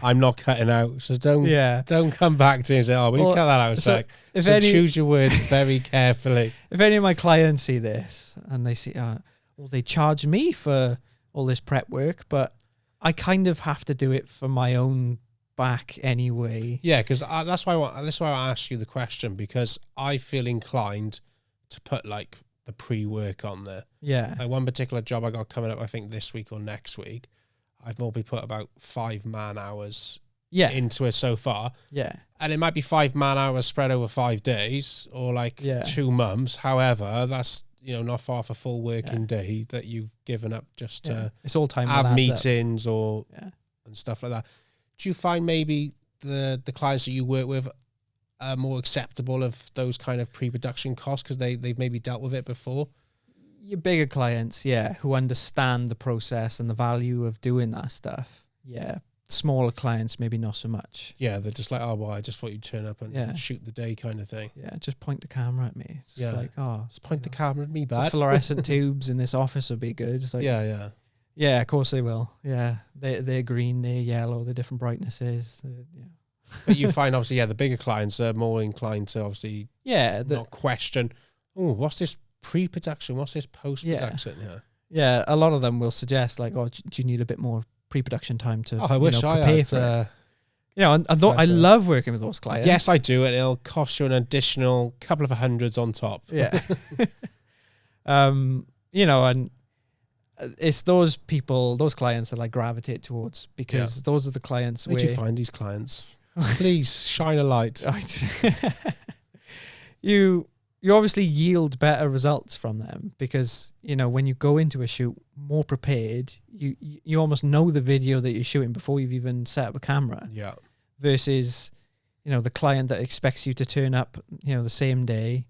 I'm not cutting out. So don't come back to me and say, oh, we can cut that out a sec. So choose your words very carefully. If any of my clients see this and they see, well, they charge me for all this prep work, but I kind of have to do it for my own back anyway. Yeah, because that's why I asked you the question, because I feel inclined to put like the pre-work on there. Yeah. Like one particular job I got coming up, I think this week or next week, I've probably put about 5 man hours into it so far. Yeah. And it might be 5 man hours spread over 5 days or like 2 months. However, that's, not far off a full working day that you've given up just to it's all time have meetings or and stuff like that. Do you find maybe the clients that you work with are more acceptable of those kind of pre-production costs because they've maybe dealt with it before? Your bigger clients, who understand the process and the value of doing that stuff. Yeah. Smaller clients, maybe not so much. Yeah, they're just like, oh, well, I just thought you'd turn up and shoot the day kind of thing. Yeah, just point the camera at me. It's like, just point the camera at me, bad. Fluorescent tubes in this office will be good. It's like, yeah, of course they will. Yeah, they're green, they're yellow, they're different brightnesses. But you find, obviously, the bigger clients are more inclined to, obviously, not question, oh, what's this pre-production? What's this post-production? Yeah, a lot of them will suggest, like, oh, do you need a bit more pre-production time to I wish I had for it. And I love working with those clients. Yes, I do, and it'll cost you an additional couple of hundreds on top. Yeah. And it's those people, those clients that I gravitate towards because those are the clients. Where do you find these clients? Please shine a light. You obviously yield better results from them because, when you go into a shoot more prepared, you almost know the video that you're shooting before you've even set up a camera. Yeah. Versus, the client that expects you to turn up, the same day,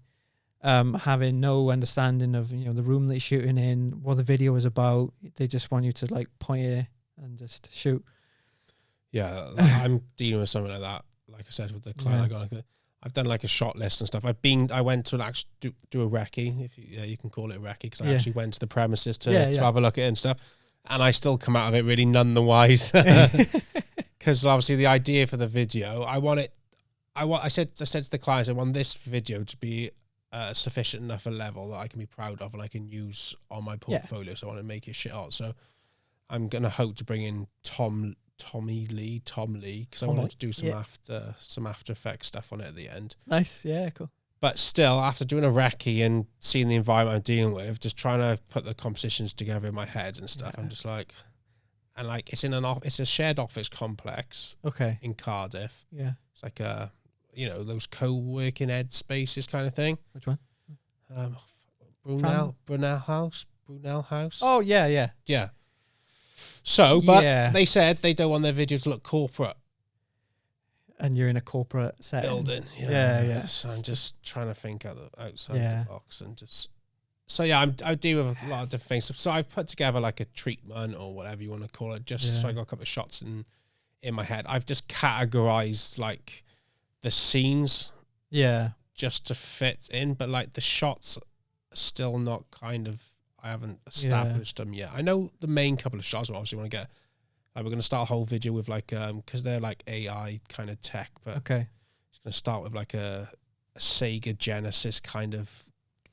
having no understanding of, the room that you're shooting in, what the video is about. They just want you to like point it and just shoot. Yeah. I'm dealing with something like that. Like I said, with the client, I got I've done like a shot list and stuff. I went to actually do a recce, if you can call it a recce, because I actually went to the premises to have a look at it and stuff. And I still come out of it really none the wise. Because obviously the idea for the video, I said to the clients, I want this video to be sufficient enough a level that I can be proud of and I can use on my portfolio. So I want to make it shit hot. So I'm going to hope to bring in Tom Lee, because I wanted to do some After Effects stuff on it at the end. Nice, yeah, cool. But still, after doing a recce and seeing the environment I'm dealing with, just trying to put the compositions together in my head and stuff, I'm just like, and like it's a shared office complex. Okay. In Cardiff. Yeah. It's like those co-working ed spaces kind of thing. Which one? Brunel House. Oh yeah. Yeah. So, but they said they don't want their videos to look corporate. And you're in a corporate setting. Building. Yeah. So I'm just trying to think outside the box and just... So, I deal with a lot of different things. So I've put together like a treatment or whatever you want to call it, just so I got a couple of shots in my head. I've just categorized like the scenes. Yeah. Just to fit in, but like the shots are still not kind of... I haven't established them yet. I know the main couple of shots I obviously want to get. Like we're going to start a whole video with like, because they're like AI kind of tech, but it's going to start with like a Sega Genesis kind of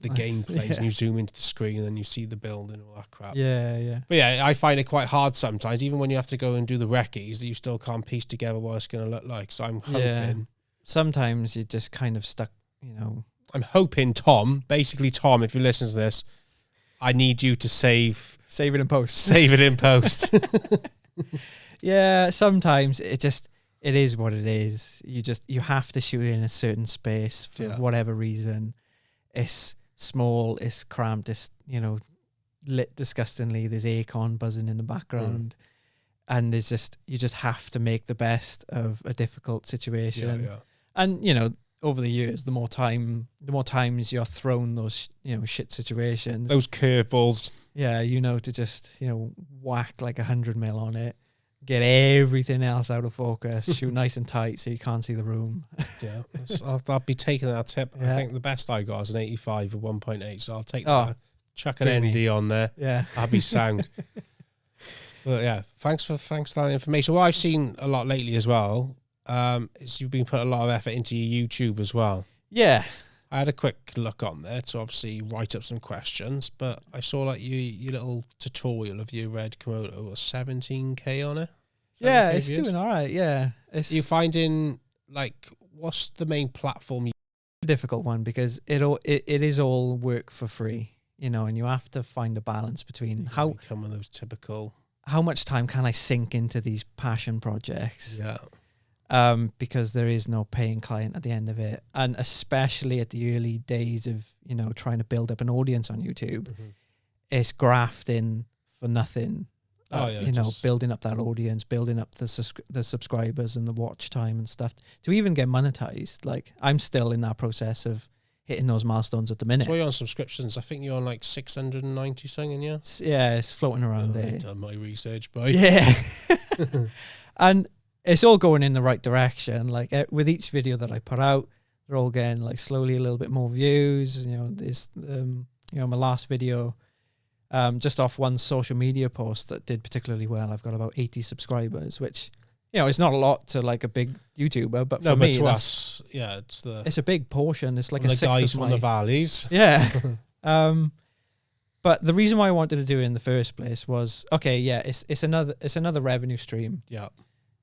the gameplays, and you zoom into the screen and then you see the building and all that crap. Yeah. But I find it quite hard sometimes, even when you have to go and do the recce's, that you still can't piece together what it's going to look like. So I'm hoping. Yeah. Sometimes you're just kind of stuck, I'm hoping Tom, if you listen to this, I need you to save it in post. Save it in post. Yeah, sometimes it is what it is. You have to shoot in a certain space for whatever reason. It's small, it's cramped, it's lit disgustingly. There's aircon buzzing in the background, and you just have to make the best of a difficult situation. Yeah. And over the years, the more times you're thrown those, shit situations. Those curveballs. Yeah, to just, whack like 100 mil on it, get everything else out of focus, shoot nice and tight so you can't see the room. Yeah, I'll be taking that tip. Yeah. I think the best I got is an 85 with 1.8, so I'll take that. Chuck an ND on there. Yeah. I'll be sound. But yeah, thanks for that information. What I've seen a lot lately as well, is you've been putting a lot of effort into your YouTube as well. Yeah. I had a quick look on there to obviously write up some questions, but I saw like your little tutorial of your red Komodo was 17K on it. Yeah, it's doing all right. Yeah. You finding like, what's the main platform? Difficult one because it is all work for free, and you have to find a balance between how become one of those typical. How much time can I sink into these passion projects? Yeah. because there is no paying client at the end of it. And especially at the early days of, you know, trying to build up an audience on YouTube, it's grafting for nothing. You know, building up that audience, building up the subscribers and the watch time and stuff to even get monetized. Like, I'm still in that process of hitting those milestones at the minute. So you're on subscriptions. I think you're on like 690 something, yeah? Yeah, it's floating around there. I've done my research, boy. Yeah. And it's all going in the right direction. Like, with each video that I put out, they're all getting like slowly a little bit more views. You know, this, you know, my last video, just off one social media post that did particularly well, I've got about 80 subscribers, which, you know, it's not a lot to like a big YouTuber, but for me, to us, yeah, it's a big portion. It's like the guys from the valleys. Yeah. But the reason why I wanted to do it in the first place was, okay, yeah, it's another revenue stream. Yeah.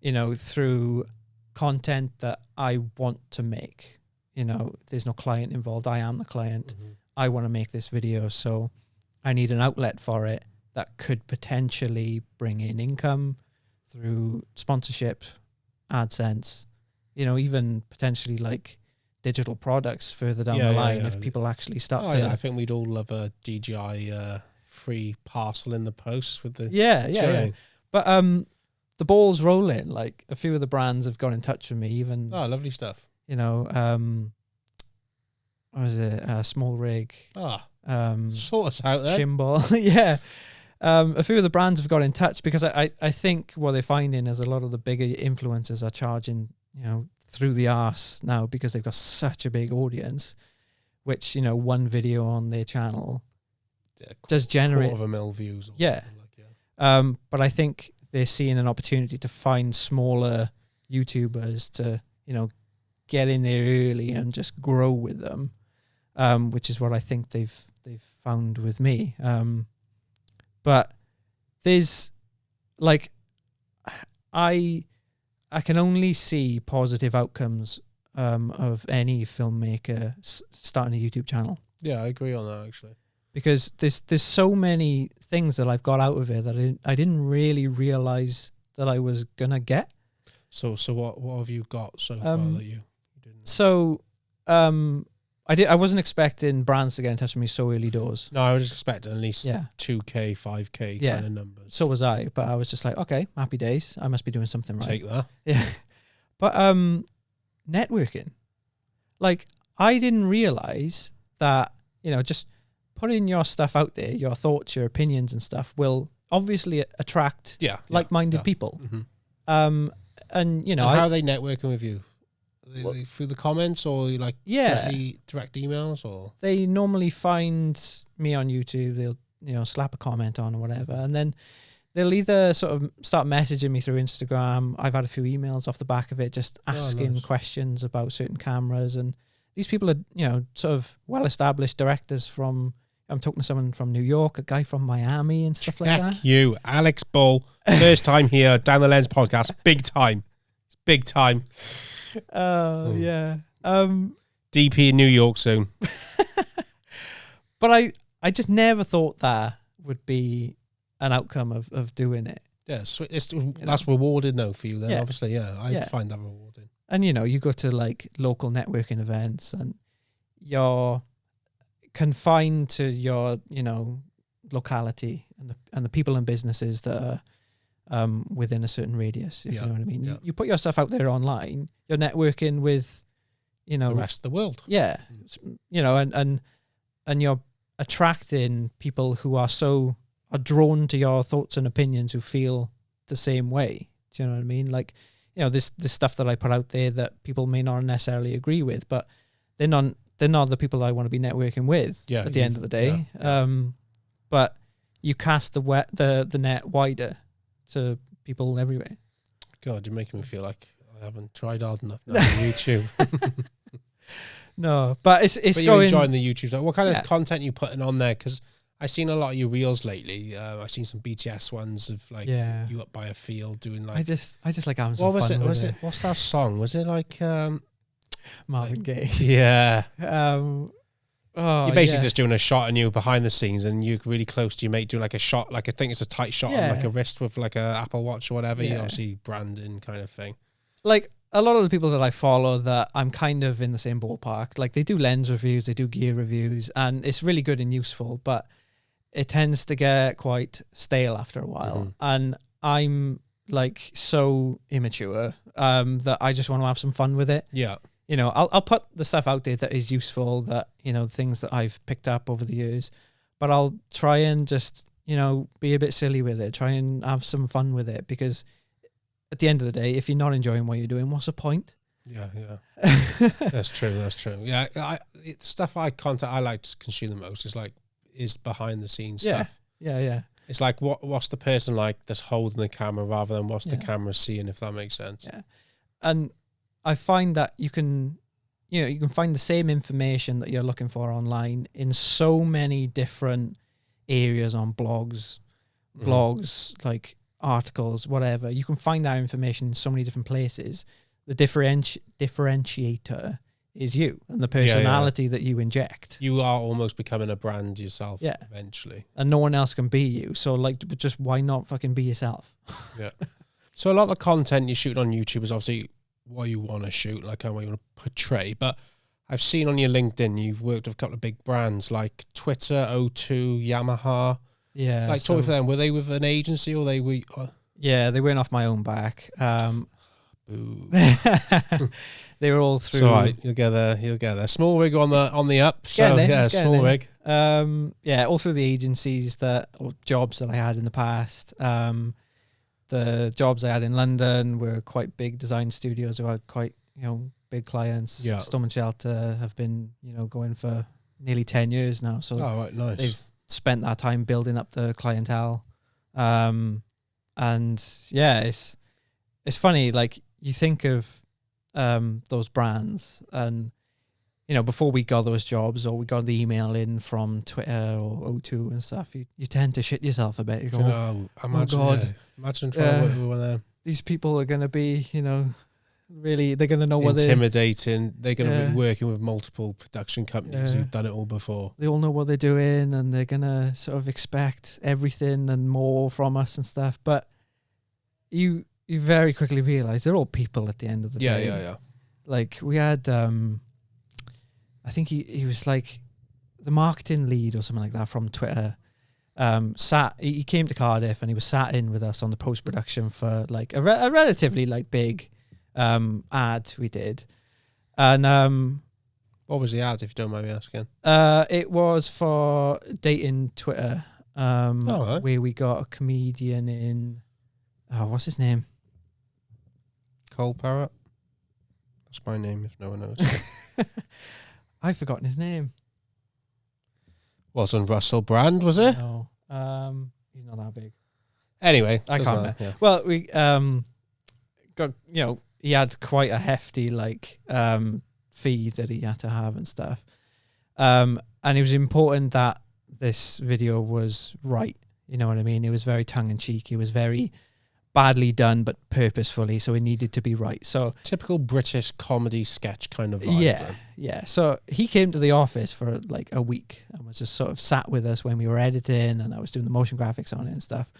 You know, through content that I want to make. You know, there's no client involved. I am the client. I want to make this video, so I need an outlet for it that could potentially bring in income through sponsorship, AdSense, you know, even potentially like digital products further down the line if people actually start to. Yeah, I think we'd all love a DJI free parcel in the post with the yeah. But the ball's rolling. Like, a few of the brands have got in touch with me. Even lovely stuff. You know, what was it? Small Rig. Sort us out there. Shimbal. Yeah. A few of the brands have got in touch because I think what they're finding is a lot of the bigger influencers are charging, you know, through the arse now because they've got such a big audience, which, you know, one video on their channel does generate 250,000 views. But I think they're seeing an opportunity to find smaller YouTubers to, you know, get in there early and just grow with them, which is what I think they've found with me. But there's like, I can only see positive outcomes of any filmmaker starting a YouTube channel. Yeah, I agree on that actually. Because there's so many things that I've got out of it that I didn't really realize that I was gonna get. So what have you got so far that you didn't? So I wasn't expecting brands to get in touch with me so early doors. No, I was just expecting at least 2K, 5K kind of numbers. So was I, but I was just like, okay, happy days. I must be doing something right. Take that. Yeah. But networking. Like, I didn't realize that, you know, just putting your stuff out there, your thoughts, your opinions and stuff will obviously attract like-minded people. And, you know, and how are they networking with you? They through the comments or like direct emails, or they normally find me on YouTube. They'll, you know, slap a comment on or whatever, and then they'll either sort of start messaging me through Instagram. I've had a few emails off the back of it, just asking questions about certain cameras. And these people are, you know, sort of well-established directors from. I'm talking to someone from New York, a guy from Miami and stuff like that. You, Alex Bull, first time here, Down the Lens podcast, big time. Oh, yeah. DP in New York soon. But I just never thought that would be an outcome of doing it. Yeah, that's rewarding though for you then, obviously, I find that rewarding. And, you know, you go to like local networking events and you're confined to your, you know, locality and the people and businesses that are within a certain radius, if you know what I mean. Yeah. You put your stuff out there online, you're networking with, you know, the rest of the world. Yeah. You know, and you're attracting people who are drawn to your thoughts and opinions, who feel the same way. Do you know what I mean? Like, you know, this stuff that I put out there that people may not necessarily agree with, but they're not the people I want to be networking with at the end of the day. But you cast the net wider to people everywhere. God, you're making me feel like I haven't tried hard enough now on YouTube. No, but it's but going. You're enjoying the YouTube. So what kind of content you putting on there? Because I've seen a lot of your reels lately. I've seen some BTS ones of like you up by a field doing like. I just like having some what was fun it? with it. What's that song? Was it like Marvin Gaye? Yeah. You're basically just doing a shot of you behind the scenes, and you're really close to your mate doing like a shot, like I think it's a tight shot on like a wrist with like a Apple Watch or whatever. You obviously branding kind of thing. Like a lot of the people that I follow that I'm kind of in the same ballpark. Like they do lens reviews, they do gear reviews, and it's really good and useful, but it tends to get quite stale after a while. And I'm like so immature that I just want to have some fun with it. Yeah. You know, I'll put the stuff out there that is useful, that, you know, things that I've picked up over the years, but I'll try and just, you know, be a bit silly with it, try and have some fun with it, because at the end of the day, if you're not enjoying what you're doing, what's the point? Yeah. That's true. Yeah, stuff I like to consume the most is behind the scenes stuff. Yeah. It's like what's the person like that's holding the camera rather than what's the camera seeing, if that makes sense. Yeah. And I find that you can find the same information that you're looking for online in so many different areas on blogs, vlogs, like articles, whatever. You can find that information in so many different places. The differentiator is you and the personality that you inject. You are almost becoming a brand yourself eventually. And no one else can be you. So like, just why not fucking be yourself? Yeah. So a lot of the content you shoot on YouTube is obviously what you want to shoot, like how you want to portray. But I've seen on your LinkedIn, you've worked with a couple of big brands like Twitter, O2, Yamaha. Yeah. Like, talk to them. Were they with an agency or they were? Yeah, they went off my own back. Boo. They were all through. It's all right. You'll get there. Small rig on the up. So small rig. All through the agencies or jobs that I had in the past. The jobs I had in London were quite big design studios who had quite, you know, big clients. Yeah. Storm and Shelter have been, you know, going for nearly 10 years now. So right, nice. They've spent that time building up the clientele. And yeah, it's funny, like you think of those brands, and you know, before we got those jobs or we got the email in from Twitter or O2 and stuff, you tend to shit yourself a bit. You go, imagine trying to work with one of them. These people are going to be, you know, really, they're going to know what they're... Intimidating. They're going to be working with multiple production companies who've done it all before. They all know what they're doing, and they're going to sort of expect everything and more from us and stuff. But you very quickly realise they're all people at the end of the day. Yeah. Like we had... I think he was like the marketing lead or something like that from Twitter. He came to Cardiff and he was sat in with us on the post-production for like a relatively like big ad we did. And what was the ad, if you don't mind me asking? It was for Dating Twitter, right. where we got a comedian in, what's his name? Cole Parrott. That's my name if no one knows. I've forgotten his name. Wasn't Russell Brand, was it? No. He's not that big. Anyway. I can't remember. Yeah. Well, we got, you know, he had quite a hefty like fee that he had to have and stuff. And it was important that this video was right. You know what I mean? It was very tongue-in-cheek. It was very badly done, but purposefully, so it needed to be right. So typical British comedy sketch kind of vibe. Yeah. So he came to the office for like a week and was just sort of sat with us when we were editing, and I was doing the motion graphics on it and stuff.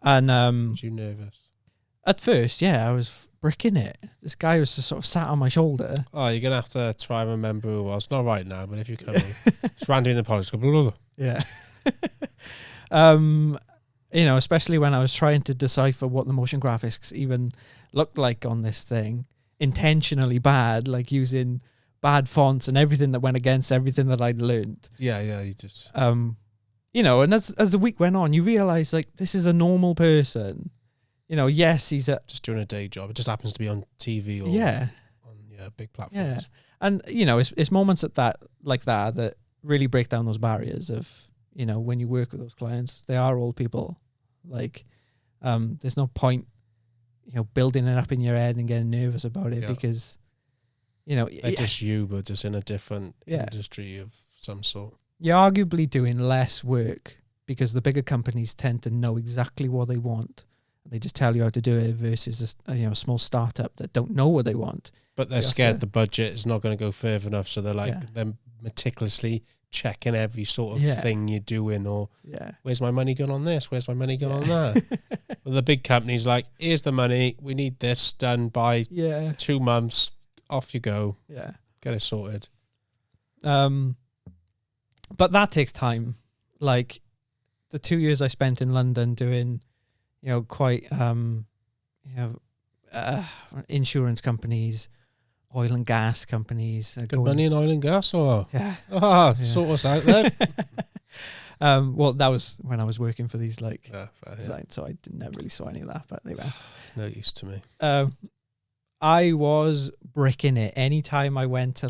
And was you nervous? At first, yeah, I was bricking it. This guy was just sort of sat on my shoulder. Oh, you're gonna have to try and remember who it was. Not right now, but if you come in, it's Randy in the podcast. Blah, blah, blah. Yeah. You know, especially when I was trying to decipher what the motion graphics even looked like on this thing, intentionally bad, like using bad fonts and everything that went against everything that I'd learned. Yeah, you just... you know, and as the week went on, you realise, like, this is a normal person. You know, yes, he's just doing a day job. It just happens to be on TV or on big platforms. Yeah. And, you know, it's moments like that really break down those barriers of, you know, when you work with those clients, they are all people. Like, there's no point, you know, building it up in your head and getting nervous about it because, you know, they're just you, but just in a different industry of some sort. You're arguably doing less work because the bigger companies tend to know exactly what they want. They just tell you how to do it versus a small startup that don't know what they want. But they're scared the budget is not going to go further enough, so they're like they're meticulously checking every sort of thing you're doing, or where's my money going on this? Where's my money going on that? Well, the big company's like, here's the money. We need this done by 2 months. Off you go. Yeah. Get it sorted. But that takes time. Like the 2 years I spent in London doing, quite, insurance companies, oil and gas companies. Good money in oil and gas, or? Yeah. Sort us out then. Well, that was when I was working for these designs, so I never really saw any of that, but they were. No use to me. I was bricking it anytime I went to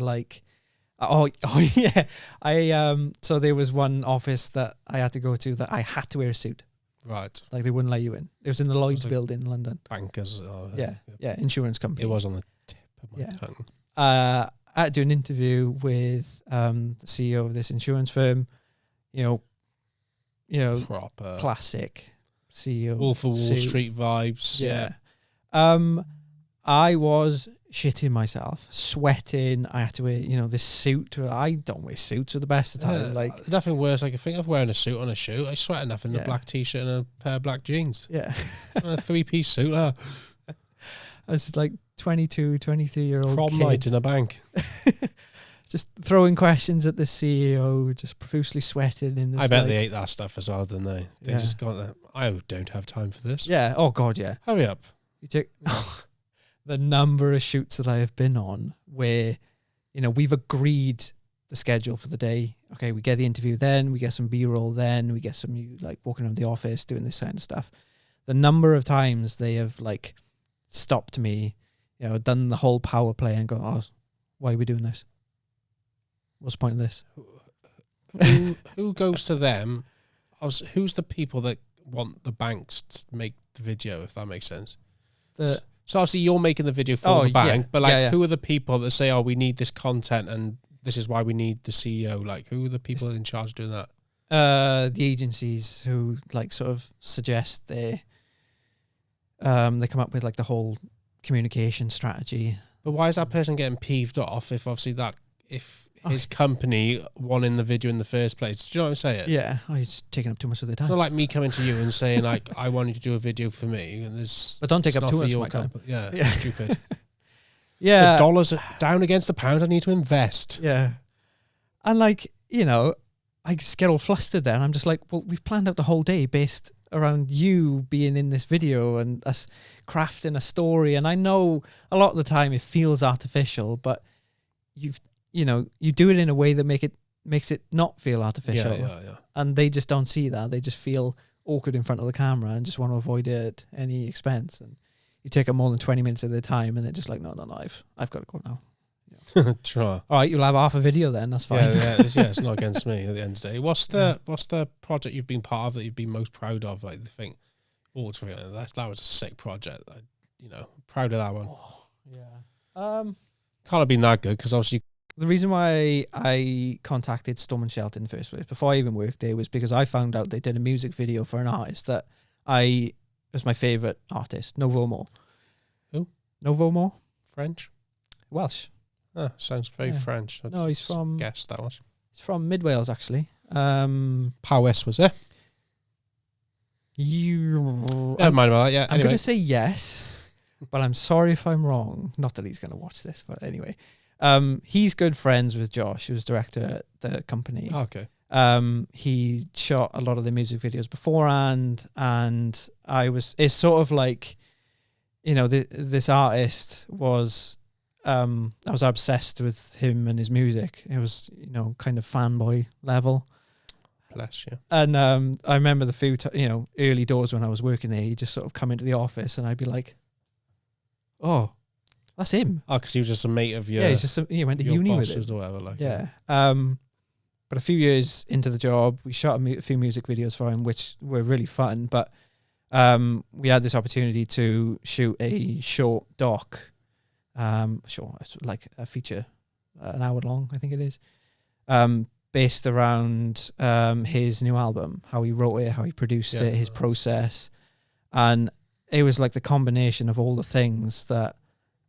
so there was one office that I had to go to that I had to wear a suit. Right. Like they wouldn't let you in. It was in the Lloyd's building in London. Bankers. Insurance company. It was on the tip of my tongue. I had to do an interview with the CEO of this insurance firm. Proper classic CEO. Wolf of Wall Street vibes. Yeah. I was shitting myself, sweating. I had to wear, this suit. I don't wear suits at the best of times. Nothing worse I can think of wearing a suit on a shoot. I sweat enough in a black t-shirt and a pair of black jeans. Yeah. A 3-piece suit. I was like 22, 23-year-old prom night in a bank. Just throwing questions at the CEO, just profusely sweating in this. I bet they ate that stuff as well, didn't they? They just got that. I don't have time for this. Yeah. Oh God, yeah. Hurry up. You take the number of shoots that I have been on where, we've agreed the schedule for the day. Okay, we get the interview then, we get some B-roll then, we get some walking around the office doing this kind of stuff. The number of times they have stopped me, done the whole power play and go, oh, why are we doing this? What's the point of this? Who goes to them? Who's the people that want the banks to make the video, if that makes sense? So obviously you're making the video for the bank, but who are the people that say, oh, we need this content and this is why we need the CEO? Who are the people in charge of doing that? The agencies who sort of suggest they come up with the whole communication strategy. But why is that person getting peeved off if his company wanting the video in the first place? Do you know what I'm saying? Yeah. Oh, he's taking up too much of their time. It's not like me coming to you and saying I want you to do a video for me, and but don't take up too much of my time. Yeah, stupid. Yeah, the dollar's down against the pound. I need to invest. Yeah, and I just get all flustered then. I'm just like, well, we've planned out the whole day based around you being in this video and us crafting a story. And I know a lot of the time it feels artificial, but you do it in a way that makes it not feel artificial. Yeah. And they just don't see that. They just feel awkward in front of the camera and just want to avoid it at any expense. And you take up more than 20 minutes of their time and they're just like, no, I've got to go now. Yeah. Try. All right, you'll have half a video then. That's fine. It's not against me at the end of the day. What's the project you've been part of that you've been most proud of? Like, you think, that was a sick project. Proud of that one. Oh, yeah. Can't have been that good because obviously. The reason why I contacted Storm and Shelter in the first place, before I even worked there, was because I found out they did a music video for an artist that was my favourite artist, Novo More. Who? Novo More. French? Welsh. Oh, sounds very French. No, he's from... Guess that was. He's from Mid Wales, actually. Powys, was it? Never mind about that, yeah. I'm going to say yes, but I'm sorry if I'm wrong. Not that he's going to watch this, but anyway. He's good friends with Josh, who's director at the company. Oh, okay. He shot a lot of the music videos beforehand, and it's sort of like, this artist was, I was obsessed with him and his music. It was, kind of fanboy level. Bless you. And I remember the few, early doors when I was working there, he'd just sort of come into the office and I'd be like, oh, that's him. Oh, because he was just a mate of yours. Yeah, he went to uni with it. Or whatever, yeah. But a few years into the job, we shot a few music videos for him, which were really fun. But we had this opportunity to shoot a short doc, like a feature, an hour long, I think it is, based around his new album, how he wrote it, how he produced it, his process. And it was like the combination of all the things that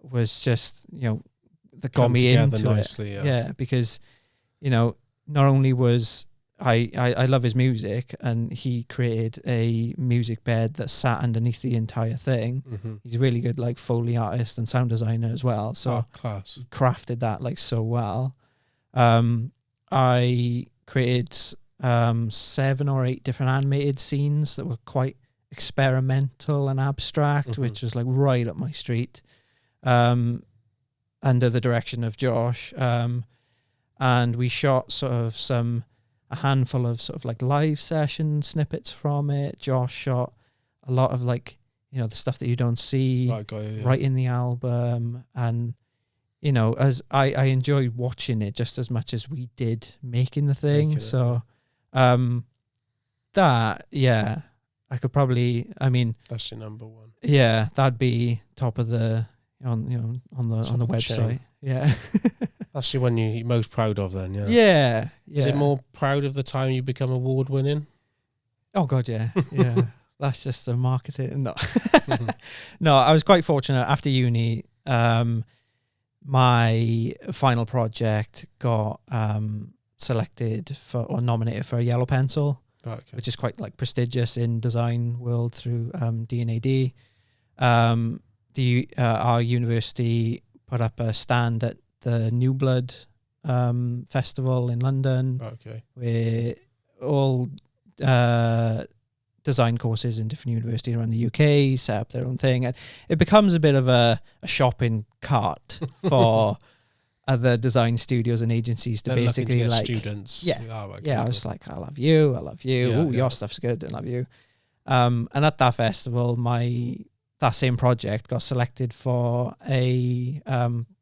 was just, that got me into nicely, it. Yeah, because, not only was I love his music, and he created a music bed that sat underneath the entire thing. Mm-hmm. He's a really good like Foley artist and sound designer as well. So class. he crafted that like so well. I created 7 or 8 different animated scenes that were quite experimental and abstract, which was like right up my street. Under the direction of Josh. And we shot sort of a handful of sort of like live session snippets from it. Josh shot a lot of like, the stuff that you don't see right in the album. And, as I enjoyed watching it just as much as we did making the thing. I could probably, that's your number one. Yeah, that'd be top of the, on the website. Chain. Yeah. That's the one you're most proud of then, yeah? Yeah. Is it more proud of the time you become award winning? Oh God, yeah. Yeah. That's just the marketing. No. No, I was quite fortunate after uni. My final project got selected for or nominated for a yellow pencil, which is quite like prestigious in design world through D&AD. Our university put up a stand at the New Blood festival in London, where all design courses in different universities around the UK set up their own thing, and it becomes a bit of a shopping cart for other design studios and agencies to basically to like students. I was like, I love you. Your stuff's good. I love you. And at that festival, that same project got selected for a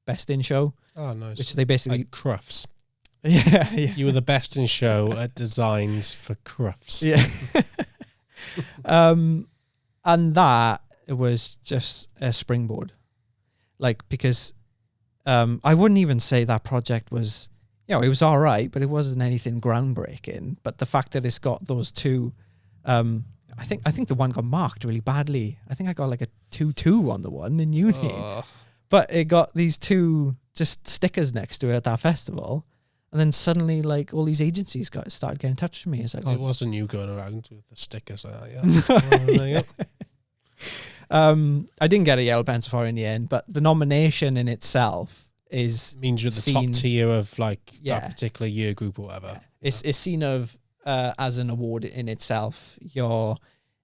best in show. Oh, nice. Which they basically like Crufts. Yeah. You were the best in show at designs for Crufts. Yeah. And that was just a springboard, like, because I wouldn't even say that project was, it was all right, but it wasn't anything groundbreaking. But the fact that it's got those two, I think the one got marked really badly. I think I got like a 2-2 on the one in uni. But it got these 2 just stickers next to it at that festival. And then suddenly, like, all these agencies started getting in touch with me. It's like, it wasn't you going around with the stickers like that. I didn't get a yellow pencil for it in the end, but the nomination in itself means you're at the top tier of like that particular year group or whatever. Yeah. It's seen of as an award in itself. You're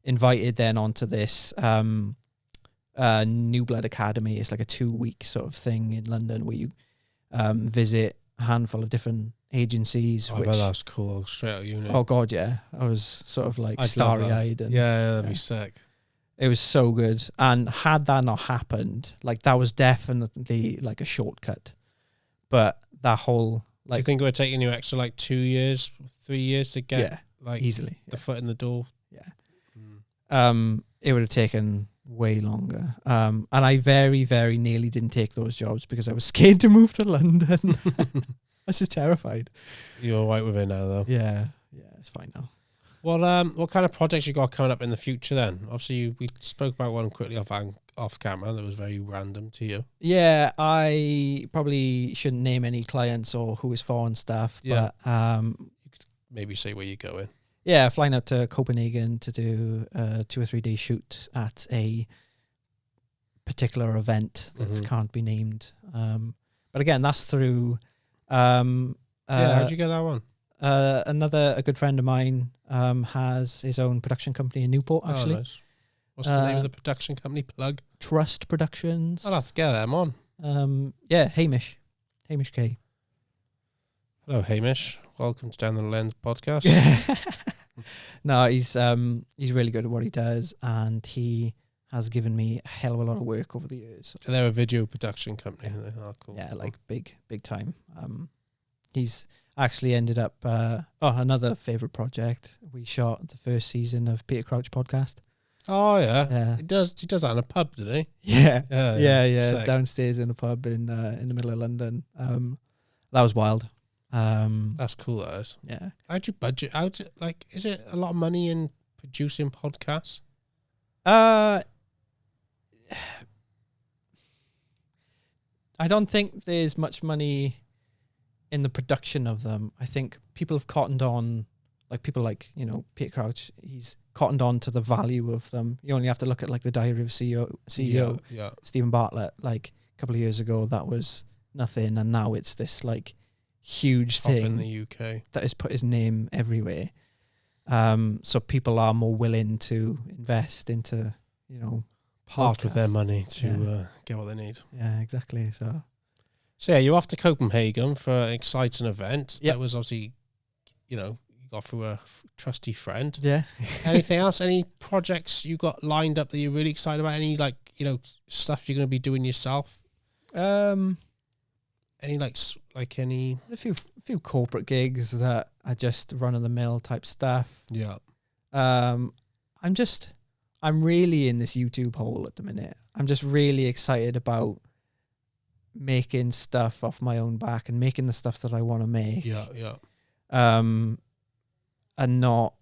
invited then onto this New Blood Academy. It's like a 2-week sort of thing in London where you visit a handful of different agencies. I bet that's cool. Straight out of uni. Oh God, yeah. I was sort of like starry-eyed. And, that'd be sick. It was so good. And had that not happened, like, that was definitely like a shortcut. But that whole, like, do you think it would take you extra like 2 years, 3 years to get like easily the foot in the door? Yeah. It would have taken way longer. And I very, very nearly didn't take those jobs because I was scared to move to London. I was just terrified. You're all right with it now, though? Yeah. Yeah, it's fine now. Well, what kind of projects you got coming up in the future then? Obviously, we spoke about one quickly off camera that was very random to you. Yeah, I probably shouldn't name any clients or who it's for and stuff, but you could maybe say where you're going. Yeah, flying out to Copenhagen to do a 2 or 3 day shoot at a particular event that can't be named. But again, that's through... how'd you get that one? A good friend of mine has his own production company in Newport, actually. Oh, nice. What's the name of the production company? Plug? Trust Productions. I'll have to get them on. Hamish. Hamish K. Hello, Hamish. Welcome to Down the Lens podcast. No, he's really good at what he does, and he has given me a hell of a lot of work over the years. They're a video production company. Yeah. Oh, cool. Yeah, like big time. He's actually ended up another favourite project. We shot the first season of Peter Crouch podcast. Oh yeah. He does that in a pub, did he? Yeah. Sick. Downstairs in a pub in the middle of London. That was wild. That's cool, that is. Yeah. How'd you budget? Is it a lot of money in producing podcasts? I don't think there's much money in the production of them, I think people have cottoned on, like people like, you know, Peter Crouch, he's cottoned on to the value of them. You only have to look at like the Diary of CEO Stephen Bartlett, like a couple of years ago, that was nothing. And now it's this like huge Top thing in the UK that has put his name everywhere. So people are more willing to invest into, you know, part with their podcasts. money to get what they need. Yeah, exactly. So yeah, you're off to Copenhagen for an exciting event. Yep. That was obviously, you know, you got through a trusty friend. yeah. Anything else? Any projects you got lined up that you're really excited about? Any like, you know, stuff you're going to be doing yourself? Any like any? There's a few corporate gigs that are just run of the mill type stuff. Yeah. I'm really in this YouTube hole at the minute. I'm just really excited about making stuff off my own back and making the stuff that I want to make. Yeah. And not,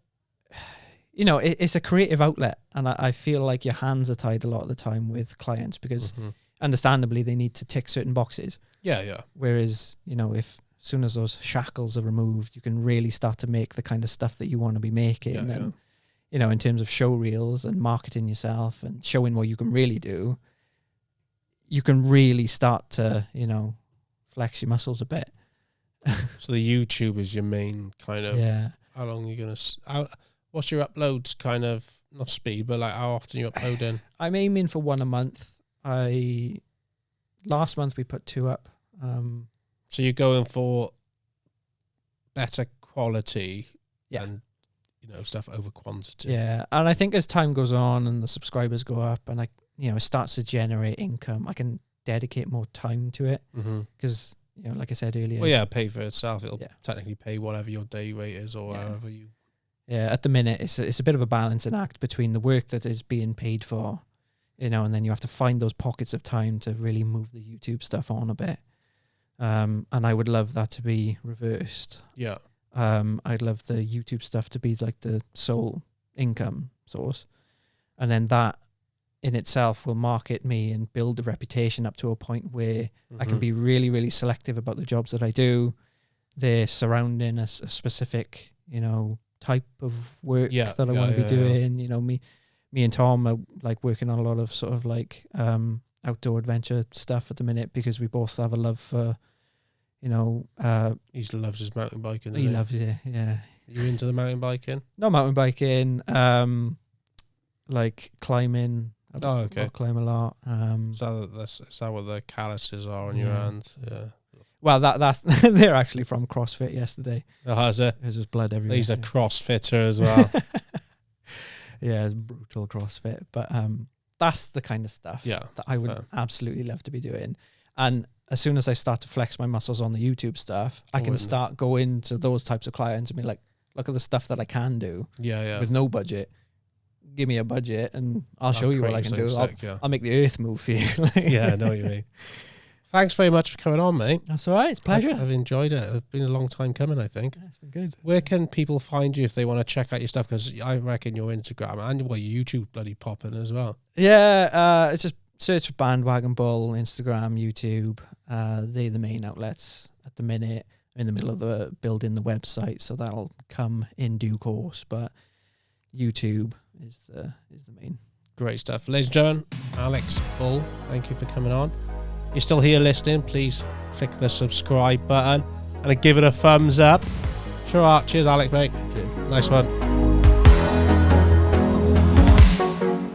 you know, it's a creative outlet, and I feel like your hands are tied a lot of the time with clients because understandably they need to tick certain boxes. Yeah. Whereas, you know, as soon as those shackles are removed, you can really start to make the kind of stuff that you want to be making. And, you know, in terms of show reels and marketing yourself and showing what you can really do, you can really start to, you know, flex your muscles a bit. So the YouTube is your main kind of. Yeah. How long are you going to... What's your uploads kind of... Not speed, but like how often you upload in? I'm aiming for one a month. Last month we put 2 up. So you're going for better quality and, you know, stuff over quantity. Yeah. And I think as time goes on and the subscribers go up and you know, it starts to generate income, I can dedicate more time to it. Because, you know, like I said earlier. Well, yeah, pay for itself. It'll Yeah. technically pay whatever your day rate is or however you... Yeah, at the minute, it's a bit of a balancing act between the work that is being paid for, you know, and then you have to find those pockets of time to really move the YouTube stuff on a bit. And I would love that to be reversed. Yeah. I'd love the YouTube stuff to be like the sole income source. And then that in itself will market me and build a reputation up to a point where I can be really, really selective about the jobs that I do. They're surrounding a specific, you know, type of work that I want to be doing. You know, me and Tom are like working on a lot of sort of like outdoor adventure stuff at the minute because we both have a love for, you know, he loves his mountain biking. He loves it. Yeah. Are you into the mountain biking? No, mountain biking. Like climbing. Oh, okay. I climb a lot. Is that what the calluses are on your hands? Yeah. Well, that's they're actually from CrossFit yesterday. Oh, is it? There's just blood everywhere. He's a CrossFitter as well. Yeah, it's brutal CrossFit, but that's the kind of stuff that I would absolutely love to be doing. And as soon as I start to flex my muscles on the YouTube stuff, I can start going to those types of clients and be like, look at the stuff that I can do. Yeah. With no budget. Give me a budget and I'll show you what I can do. I'll make the earth move for you. Yeah, I know what you mean. Thanks very much for coming on, mate. That's all right. It's a pleasure. I've enjoyed it. It's been a long time coming, I think. Yeah, it's been good. Where can people find you if they want to check out your stuff? Because I reckon your Instagram and your YouTube bloody popping as well. Yeah, it's just search for Bandwagon Bull, Instagram, YouTube. They're the main outlets at the minute. I'm in the middle of building the website, so that'll come in due course. But YouTube is the main. Great stuff. Ladies and gentlemen, Alex Bull, thank you for coming on. You're still here listening, please click the subscribe button and give it a thumbs up. Cheers, Alex, mate. Cheers. Nice one.